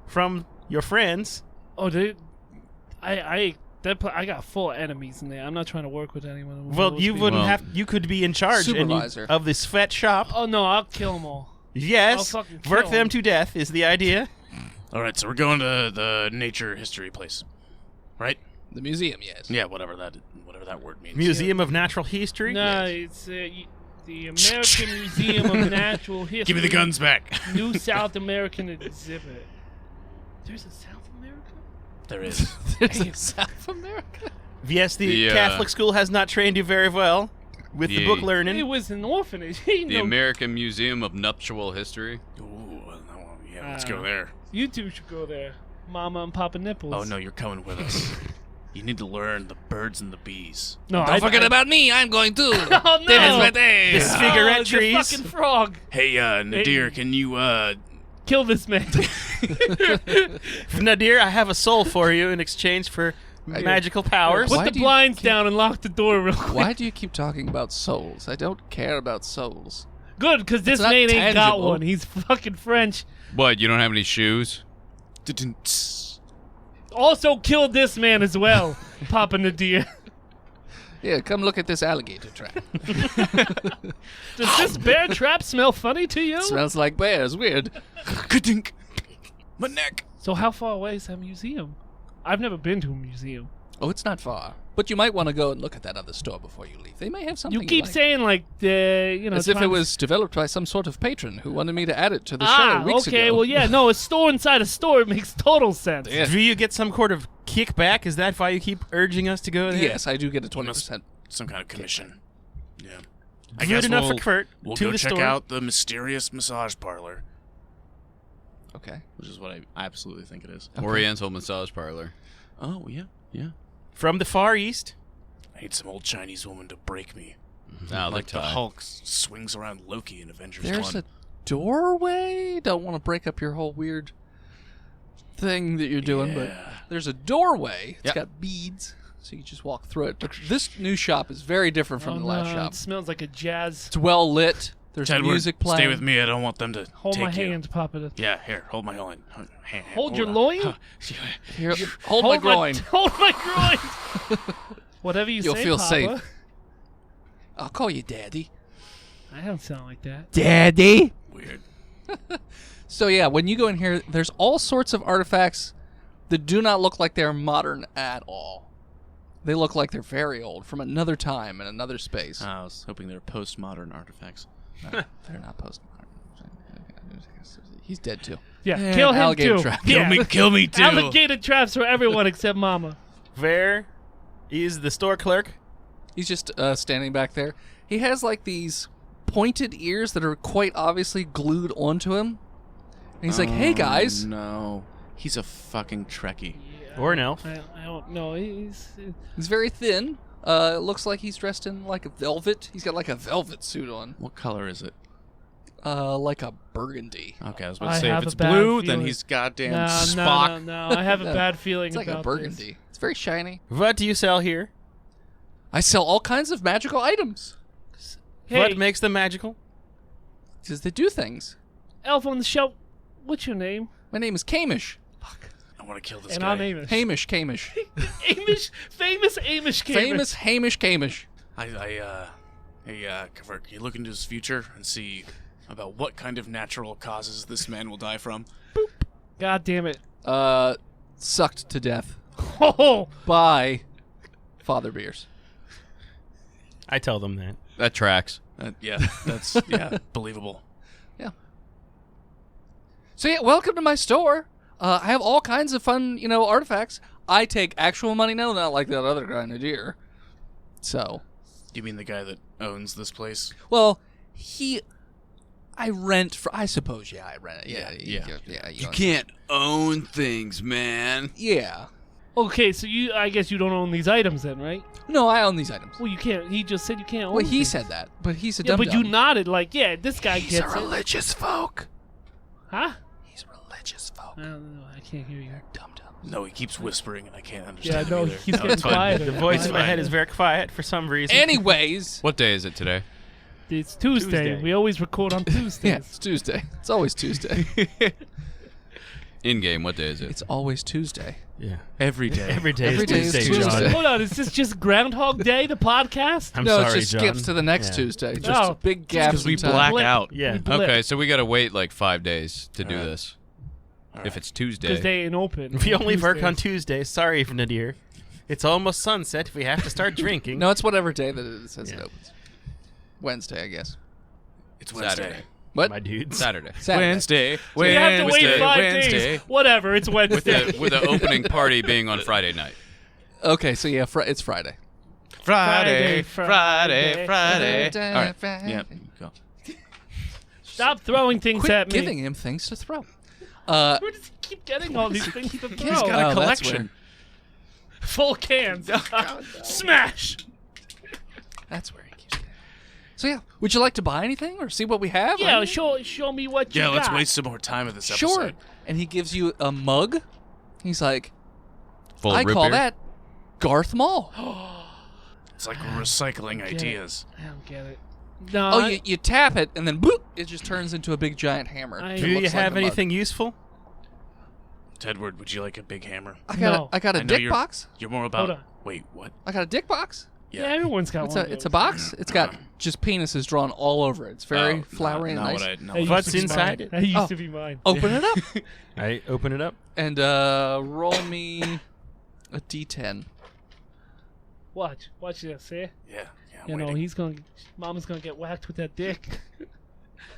from your friends. Oh, I got full enemies in there. I'm not trying to work with anyone. Well, you wouldn't Well, have. You could be in charge Supervisor. of this sweat shop. Oh no, I'll kill them all. Yes, I'll fucking work kill them 'em. to death is the idea. All right, so we're going to the nature history place, right? The museum, yes. Yeah, whatever that word means. Museum of Natural History. No, it's the American Museum of Natural History. Give me the guns back. New South American exhibit. There's a South America? There is. There's a South America. Yes, the The, Catholic school has not trained you very well with the book The- learning. It was an orphanage. Ain't The no- American Museum of Nuptial History. Ooh, well, yeah, let's go there. You two should go there. Mama and Papa Nipples. Oh no, you're coming with us. You need to learn the birds and the bees. No, Don't forget about me. I'm going too. Oh, no. The cigarette the trees. fucking frog. Hey, Nadir, can you Kill this man. Nadir, I have a soul for you in exchange for magical powers. Why Put the do you blinds keep- down and lock the door real quick. Why do you keep talking about souls? I don't care about souls. Good, because this It's not man ain't got tangible. one. He's fucking French. What, you don't have any shoes? Also killed this man as well, Papa Nadir. Yeah, come look at this alligator trap. Does this bear trap smell funny to you? Smells like bears. Weird. Ka-dink. My neck. So how far away is that museum? I've never been to a museum. Oh, it's not far. But you might want to go and look at that other store before you leave. They may have something You keep like. saying like As if trying it to- was developed by some sort of patron who wanted me to add it to the show weeks okay. ago. Well, yeah, no, a store inside a store makes total sense. Yeah. Do you get some sort of kickback? Is that why you keep urging us to go there? Yes, I do get a 20%. Some kind of commission. Yeah. Good enough for Kurt. We'll to go the check store. out the mysterious massage parlor, Okay. which is what I absolutely think it is. Oriental massage parlor. Oh, yeah, yeah. From the Far East. I need some old Chinese woman to break me. Ah, Like the tie. Hulk swings around Loki in Avengers There's 1. a doorway. Don't want to break up your whole weird thing that you're doing, but Yeah. there's a doorway. It's Yep. got beads, so you just walk through it. But this new shop is very different from Oh, the last no, shop. It smells like a jazz. It's well lit. There's Tedward, music playing. stay with me. I don't want them to Hold take my you. hand, Papa. Yeah, here, hold my hand. Hold your on. loin? Here, hold my groin. Hold my groin. Whatever you You'll say, feel Papa. safe. I'll call you Daddy. I don't sound like that. Daddy. Weird. So yeah, when you go in here, there's all sorts of artifacts that do not look like they're modern at all. They look like they're very old, from another time and another space. I was hoping they're postmodern artifacts. No, they're not postmodern. He's dead too. Yeah, And kill him alligator too. trap. Yeah. Kill me too. Alligator traps for everyone except Mama. Where is the store clerk? He's just standing back there. He has like these pointed ears that are quite obviously glued onto him. And he's like, "Hey guys." No. He's a fucking Trekkie. Or an elf. I don't know. He's He's very thin. It looks like he's dressed in like a velvet. He's got like a velvet suit on. What color is it? Like a burgundy. Okay, I was about I to say have if a it's bad blue, then feeling. he's goddamn no, Spock. no. I have a bad feeling It's like about a burgundy. It's very shiny. What do you sell here? I sell all kinds of magical items. this. Hey, What makes them magical? Because they do things. elf on the shelf. What's your name? My name is Kamish. I want to kill this And guy. I'm Amish. Hamish Kamish. Amish, famous Amish. Camish. Famous Hamish Kamish. Hey, Kavert, can you look into his future and see about what kind of natural causes this man will die from? God damn it. Sucked to death Oh, by Father Beers. I tell them that. That tracks. Yeah, that's believable. Yeah. So yeah, welcome to my store. I have all kinds of fun, artifacts. I take actual money now, not like that other guy Nadir. So, You mean the guy that owns this place? well, I rent for. I suppose, I rent it. Yeah. Yeah. You can't own things, man. Yeah. Okay, so I guess you don't own these items then, right? No, I own these items. Well, you can't. He just said you can't own. Well, he things. said that, but he's a Yeah, dum but you nodded like, yeah, this guy He's a gets it. religious folk. Huh? He's religious folk. I don't know. I can't hear you. Dum dum. No, he keeps whispering, and I can't Yeah, understand no, him he either. keeps No, getting it's fine. quieter. The voice in my Quieter. head is very quiet for some reason. Anyways, What day is it today? It's Tuesday. Tuesday. We always record on Tuesdays. yeah, it's Tuesday. It's always Tuesday. In game, what day is it? It's always Tuesday. Yeah. Every day. Every day Every is day is Tuesday, Tuesday. John. Hold on, is this just Groundhog Day, the podcast? I'm no, sorry, it just John. skips to the next Yeah. Tuesday. Just Oh, a big gap Because we in time. black Blip. out. Yeah. We blip. Okay, so we gotta wait like 5 days to do Alright. this. All If right. it's Tuesday. Because they ain't open. We only work on Tuesdays. Tuesdays. Sorry, Nadir. It's almost sunset. We have to start drinking. No, it's whatever day that it says it Yeah. opens. Wednesday, I guess. It's Wednesday. Saturday. What? My dudes. Saturday. Saturday. Wednesday. So you have to wait Wednesday, 5 Wednesday. days. Whatever, it's Wednesday. With the opening party being on Friday night. Okay, so yeah, it's Friday. Friday, Friday, Friday. Friday. All right. Friday. Yeah. Go. Stop throwing things Quit at me. giving him things to throw. Where does he keep getting all these things to throw? He's got a Oh, that's collection. Full cans. Smash. That's where he keeps getting. So yeah, would you like to buy anything or see what we have? Yeah, I mean, show me what you Yeah, got. let's waste some more time of this episode. Sure. And he gives you a mug. He's like, Full I of root call beer? that Garth Mall. It's like we're recycling Get it. ideas. I don't get it. No. Oh, you tap it and then boop, it just turns into a big giant hammer. I- It Do you looks like have a mug. anything useful? Tedward, would you like a big hammer? I No. got a I know dick you're- box. You're more about. Hold on. Wait, what? I got a dick box. Yeah, everyone's got It's one. a box. It's got just penises drawn all over it. It's very flowery and not nice. What I, not That what What's used to be inside mine. it? That used Oh. to be mine. Open it up I open it up. and roll me a d10. Watch this, eh? Yeah, You I'm know, waiting. Mama's gonna get whacked with that dick.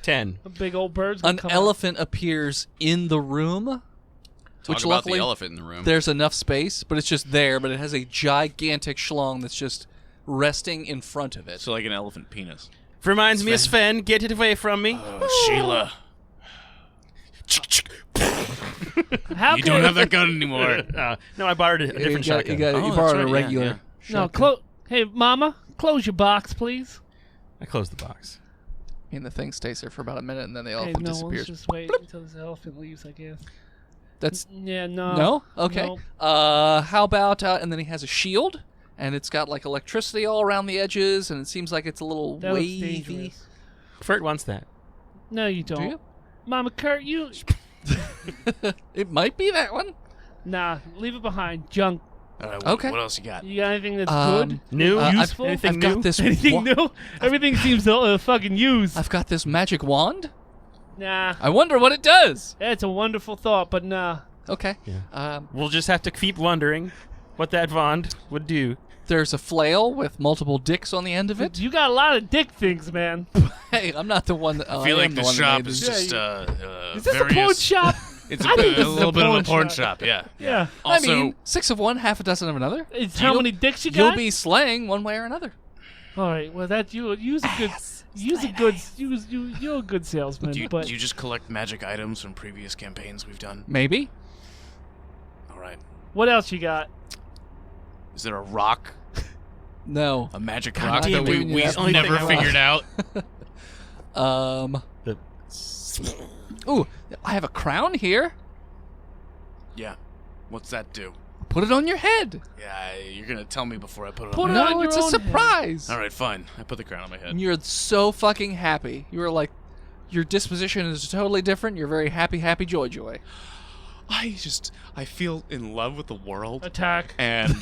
10. A big old bird's gonna An come elephant appears in the room, Talk which about the luckily elephant in the room. there's enough space, but it's just there. But it has a gigantic schlong that's just resting in front of it. So like an elephant penis. Reminds me of Sven. Get it away from me. Sheila, out. How you can don't have that gun anymore. No, I borrowed a different you shotgun. got, Oh, you that's borrowed right, a yeah, regular. yeah. No, shotgun. Hey, Mama, close your box, please. I closed the box. And the thing stays there for about a minute, and then the Hey, elephant no, disappears. let's just wait until this elephant leaves, I guess. That's Yeah, no. no, okay. No. How about? And then he has a shield, and it's got like electricity all around the edges, and it seems like it's a little That looks wavy. dangerous. Fert wants that. No, you don't. Do you? Mama Kurt, you... It might be that one. Nah, leave it behind. Junk. All right, Okay. What else you got? You got anything that's good? New? Useful? Anything I've new? got this. Anything new? Everything seems to fucking used. I've got this magic wand. Nah, I wonder what it does. that's a wonderful thought, but nah. Okay. Yeah. We'll just have to keep wondering what that wand would do. There's a flail with multiple dicks on the end of it. You got a lot of dick things, man. Hey, I'm not the one that. I feel like the this one that shop made is this. just Is this various, a porn shop? It's I think this is a little bit of a porn porn shop. shop. Yeah. Yeah. Also, I mean, 6 of one, half a dozen of another. It's how You'll- many dicks you You'll got? be slaying one way or another. All right. Well, that you're a good salesman, do but you just collect magic items from previous campaigns we've done? Maybe. All right. what else you got? Is there a rock, No. a magic God rock damn that it, we that's the only never thing I figured out? The Ooh, I have a crown here. Yeah. What's that do? Put it on your head. Yeah, you're gonna tell me before I put it Put on. it my on No, your it's a own head. surprise. All right, fine. I put the crown on my head. And you're so fucking happy. You are like, your disposition is totally different. You're very happy, joy. I feel in love with the world. Attack. And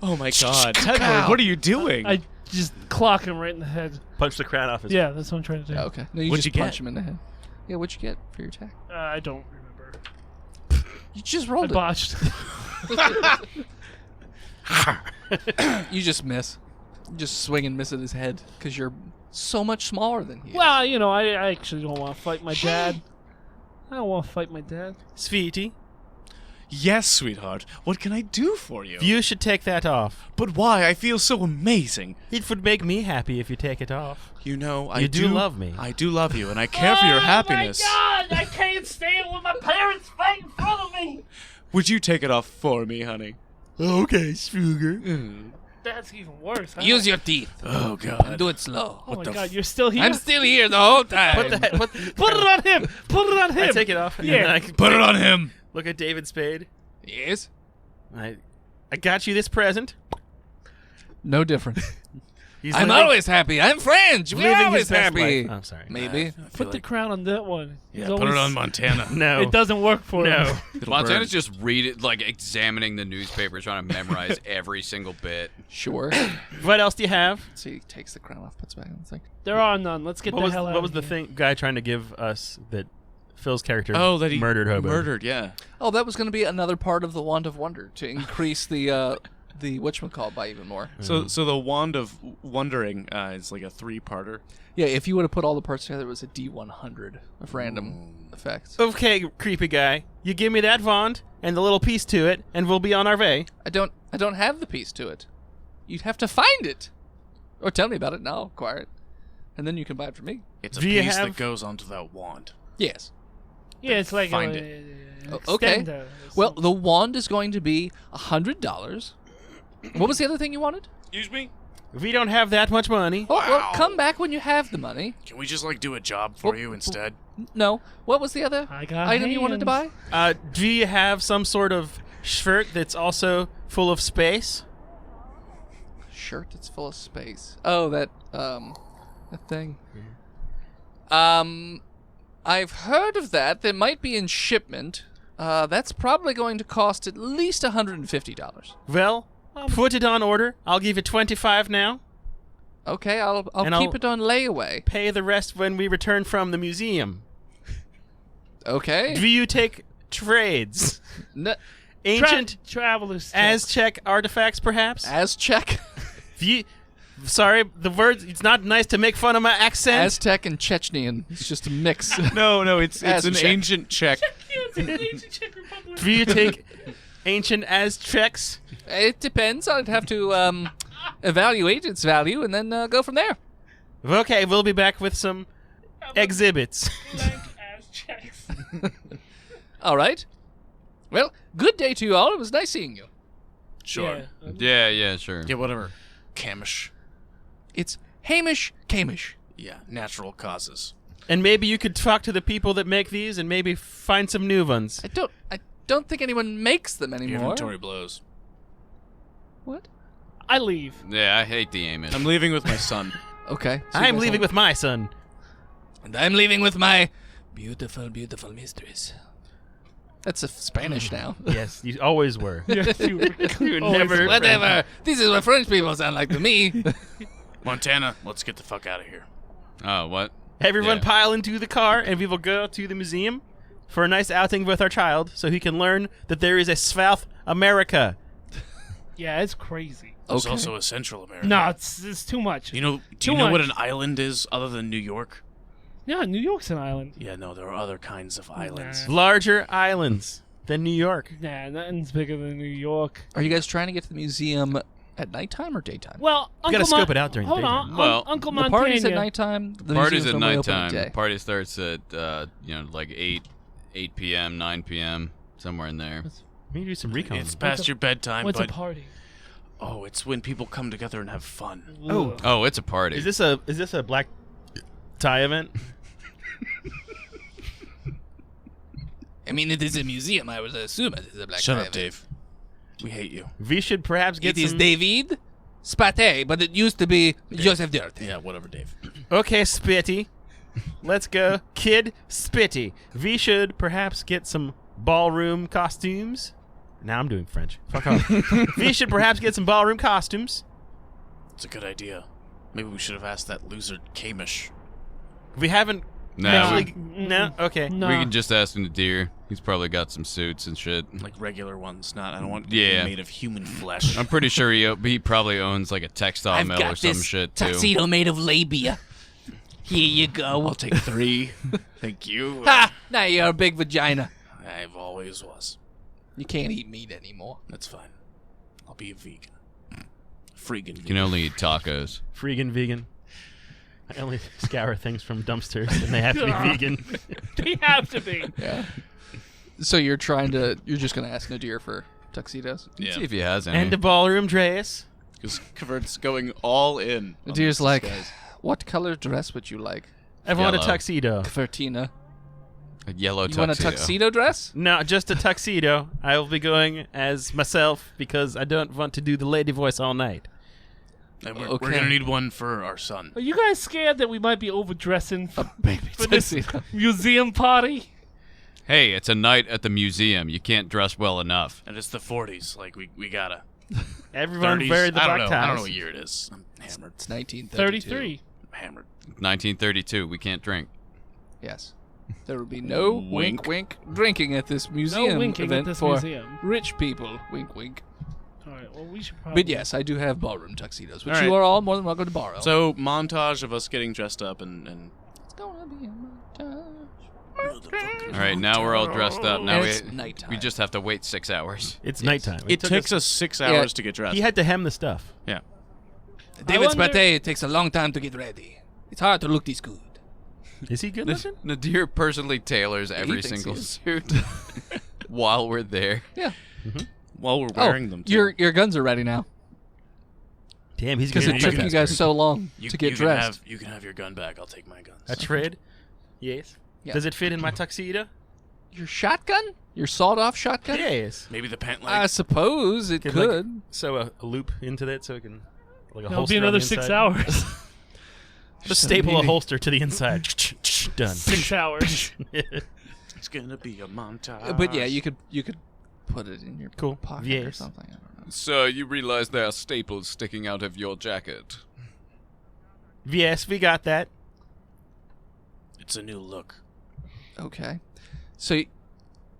oh my god, Tedward, what are you doing? I just clock him right in the head. punch the crown off his. Yeah, that's what I'm trying to do. Yeah, okay. No, you What'd just you punch get? him in the head. Yeah, what'd you get for your attack? I don't remember. You just I rolled it. botched. You just miss. You just swing and miss at his head because you're so much smaller than he is. Well, you know, I actually don't want to fight my dad. I don't want to fight my dad. Sweetie, Yes, sweetheart. What can I do for you? you should take that off. But why? I feel so amazing. It would make me happy if you take it off. You know, I You do love me. I do love you, and I care for your happiness. Oh my god! I can't stand with my parents right in front of me. Would you take it off for me, honey? Okay, sugar. That's even worse. Use your teeth. Oh God. Do it slow. Oh my God, you're still here. I'm still here the whole time. What the heck? Put it on him. Put it on him. I take it off. And Yeah. then I Put it on him. look at David Spade. Yes. I got you this present. No different. He's I'm living- always happy. I'm French. We're living always his best happy. life. Oh, I'm sorry. Maybe. I feel Put the like- crown on that one. Yeah, He's put it always- on Montana. No. It doesn't work for No. him. It'll Montana's burn. just examining the newspaper, trying to memorize every single bit. Sure. What else do you have? So he takes the crown off, puts it back on. It's like, There are none. Let's get What the was, hell out what was of the here. thing guy trying to give us that Phil's character that he murdered Hobo? Murdered, yeah. oh, that was going to be another part of the Wand of Wonder to increase the whatchamacallit by even more. So the Wand of Wondering is like a 3-parter. Yeah, if you would have put all the parts together, it was a D100 of random effects. Okay, creepy guy. You give me that wand and the little piece to it, and we'll be on our way. I don't have the piece to it. You'd have to find it, or tell me about it, and I'll acquire it, and then you can buy it from me. It's a Do you piece have- that goes onto that wand. Yes. Yeah, it's like Find Okay. extender or Well, something. the wand is going to be $100. What was the other thing you wanted? Excuse me? We don't have that much money. Oh, well, come back when you have the money. Can we just do a job for you instead? No. What was the other I got item you wanted to buy? hands. Do you have some sort of shirt that's also full of space? Shirt that's full of space. Oh, that thing. I've heard of that. That might be in shipment. That's probably going to cost at least $150. Well, put it on order. I'll give you 25 now. Okay, I'll And keep I'll- it on layaway. Pay the rest when we return from the museum. Okay. Do you take trades? N- Ancient travelers. Aztec artifacts, perhaps? Aztec, Sorry, the words. It's not nice to make fun of my accent. Aztec, and Chechnyan. It's just a mix. No, it's an Aztec. ancient Czech. Do you take ancient Aztecs? It depends. I'd have to evaluate its value and then go from there. Okay, we'll be back with some exhibits. All right. Well, good day to you all. It was nice seeing you. Sure. Yeah, sure. Yeah, whatever. Camish. It's Hamish Camish. Yeah, natural causes. And maybe you could talk to the people that make these and maybe find some new ones. I don't think anyone makes them Your anymore. inventory blows. What? I leave. Yeah, I hate the Amish. I'm leaving with my son. Okay. so you I'm guys leaving all- with my son. And I'm leaving with my beautiful, beautiful mistress. That's a Spanish now. Yes, you always were. Yes, you never- Whatever. This is what French people sound like to me. Montana, let's get the fuck out of here. Oh, what? Everyone Yeah. pile into the car and we will go to the museum for a nice outing with our child so he can learn that there is a South America. Yeah, it's crazy. There's Okay. also a Central America. No, it's too much. Do you Too know what much. an island is other than New York? Yeah, New York's an island. Yeah, no, there are other kinds of islands. Larger islands than New York. Nah, nothing's bigger than New York. Are you guys trying to get to the museum at nighttime or daytime? Well, gotta Uncle scope it out during the Hold on, daytime. Well, Uncle the Montana. party's at nighttime. The Party's museum's at normally open nighttime. day. Party starts at 8 p.m., 9 p.m., somewhere in there. We need to do some recon. It's past your bedtime, What's but a party? oh, it's when people come together and have fun. Oh. Ugh. Oh, it's a party. Is this a black tie event? I mean, it is a museum. I would assume it is a black Shut tie up, event. Dave. We hate you. We should perhaps get It is some... David Spate, but it used to be Joseph Dirty. Yeah, whatever, Dave. Okay, Spitty. Let's go. Kid Spitty. We should perhaps get some ballroom costumes. Now I'm doing French. Fuck off. We should perhaps get some ballroom costumes. It's a good idea. Maybe we should have asked that loser Camish. We haven't... No, actually- No? Okay. No. we can just ask Nadir. He's probably got some suits and shit. Like regular ones, not. I don't want Yeah. anything made of human flesh. I'm pretty sure he probably owns like a textile mill or some shit too. tuxedo made of labia. Here you go. I'll take 3. Thank you. Ha! Now you're a big vagina. I've always was. You can't eat meat anymore. That's fine. I'll be a vegan. Freaking You vegan. can only eat tacos. Freegan vegan. I only scour things from dumpsters and they have to be vegan. They have to be. Yeah. So you're just gonna ask Nadir for tuxedos. Yeah. See if he has any. And a ballroom dress. Because Kavert's going all in. on Deer's this like, disguise. what color dress would you like? I want a Yellow. tuxedo. Vertina. A yellow You tuxedo. want a tuxedo dress? No, just a tuxedo. I will be going as myself because I don't want to do the lady voice all night. And we're Okay. going to need one for our son. Are you guys scared that we might be overdressing Baby for this tuxedo. museum party? Hey, it's a night at the museum. You can't dress well enough. And it's the 40s. Like, we gotta. Everyone 30s. wear the I black don't know. ties. I don't know what year it is. I'm hammered. It's 1932. 33. I'm hammered. 1932. We can't drink. Yes. There will be no Wink. wink drinking at this museum No winking event at this for museum. rich people. Wink, wink. All right, well, we should probably... But yes, I do have ballroom tuxedos, which All you right. are all more than welcome to borrow. So, montage of us getting dressed up and it's gonna be a montage. All right, now we're all dressed up. Now And it's nighttime. we just have to wait 6 hours. It's nighttime. it took takes us 6 hours to get dressed. He had to hem the stuff. Yeah. David's wonder- birthday, it takes a long time to get ready. It's hard to look this good. Is he good looking? Nadir personally tailors every thinks single he is. suit while we're there. Yeah. While we're wearing them, too. Your guns are ready now. Damn, he's Because good. it took you guys so long to get dressed. You can have your gun back. I'll take my guns. A tread? Yes. Yeah. Does it fit in my tuxedo? Your shotgun? Your sawed-off shotgun? Yes. Maybe the pant I leg. suppose it Could, like, could. sew a loop into that so it can, like a It'll holster be on another the 6 inside. hours. Just staple a holster to the inside. Done. 6 hours. It's gonna be a montage. But yeah, you could put it in your Cool. pocket or Yes. something. I don't know. Sir, you realize there are staples sticking out of your jacket. Yes, we got that. It's a new look. Okay. So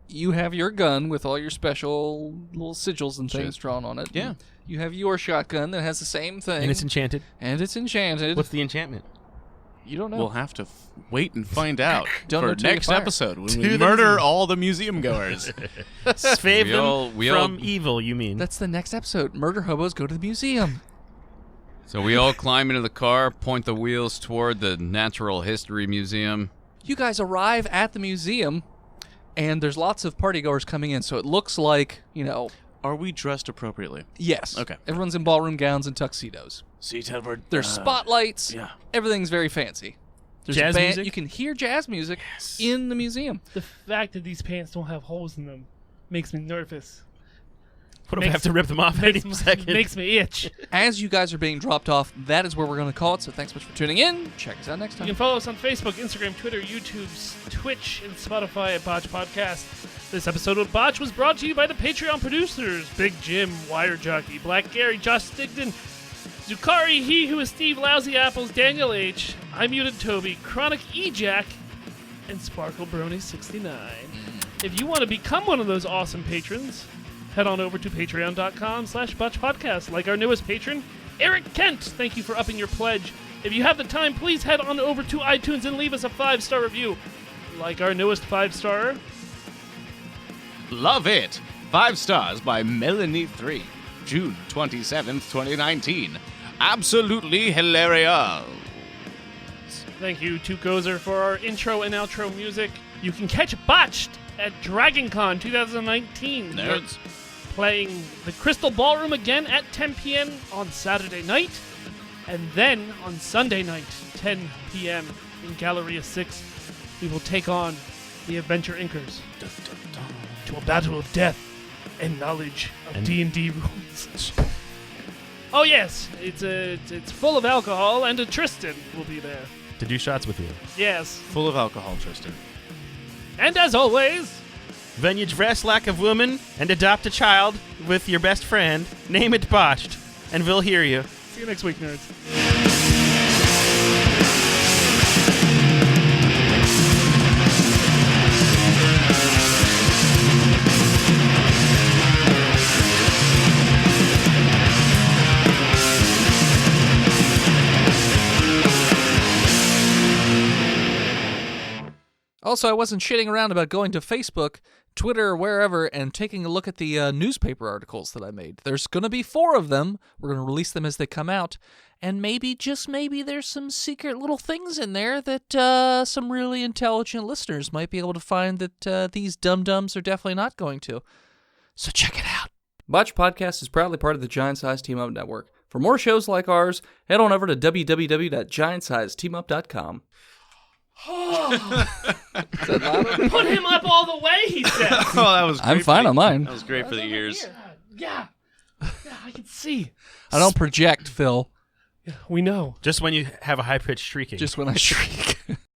you have your gun with all your special little sigils and things drawn on it. Yeah. You have your shotgun that has the same thing. And it's enchanted. And it's enchanted. What's the enchantment? You don't know. We'll have to wait and find out Don't know for till you next fire. episode when To we the murder museum. all the museum goers. Save We them all- we all- from evil, you mean? That's the next episode. Murder hobos go to the museum. So we all climb into the car, point the wheels toward the Natural History Museum. You guys arrive at the museum, and there's lots of partygoers coming in, so it looks like, Are we dressed appropriately? yes. Okay. Everyone's in ballroom gowns and tuxedos. See, Tedward. There's spotlights. Yeah. Everything's very fancy. There's Jazz a band. music? You can hear jazz music in the museum. The fact that these pants don't have holes in them makes me nervous. What if I have to rip them off any second? Makes me itch. As you guys are being dropped off, that is where we're going to call it. So thanks so much for tuning in. Check us out next You time. can follow us on Facebook, Instagram, Twitter, YouTube, Twitch, and Spotify at Botch Podcast. This episode of Botch was brought to you by the Patreon producers Big Jim, Wire Jockey, Black Gary, Josh Stigton, Zukari, He Who Is Steve, Lousy Apples, Daniel H, I Muted Toby, Chronic E-Jack, and Sparkle Brony 69. If you want to become one of those awesome patrons, head on over to patreon.com/botchpodcast. Like our newest patron, Eric Kent. Thank you for upping your pledge. If you have the time, please head on over to iTunes and leave us a 5-star review. Like our newest 5-star, Love it. 5 stars by Melanie3. June 27th, 2019. Absolutely hilarious. thank you to Gozer for our intro and outro music. You can catch Botched at DragonCon 2019. Nerds. We're playing the Crystal Ballroom again at 10 p.m. on Saturday night, and then on Sunday night, 10 p.m. in Galleria 6, we will take on the Adventure Inkers to a battle of death and knowledge of D&D rules. Oh yes, it's full of alcohol, and a Tristan will be there. To do shots with you. Yes, Full of alcohol, Tristan. and as always, When you dress like a woman and adopt a child with your best friend, name it Botched, and we'll hear you. see you next week, nerds. Also, I wasn't shitting around about going to Facebook, Twitter, or wherever, and taking a look at the newspaper articles that I made. There's going to be 4 of them. We're going to release them as they come out. And maybe, just maybe, there's some secret little things in there that some really intelligent listeners might be able to find that these dum-dums are definitely not going to. So check it out. Botched Podcast is proudly part of the Giant Size Team Up Network. For more shows like ours, head on over to www.giantsizeteamup.com. Put him up all the way, he said. Oh, that was great. I'm fine on mine. That was great for the ears. Yeah. Yeah, I can see. I don't project, Phil. We know. Just when you have a high-pitched shrieking. Just when I shriek.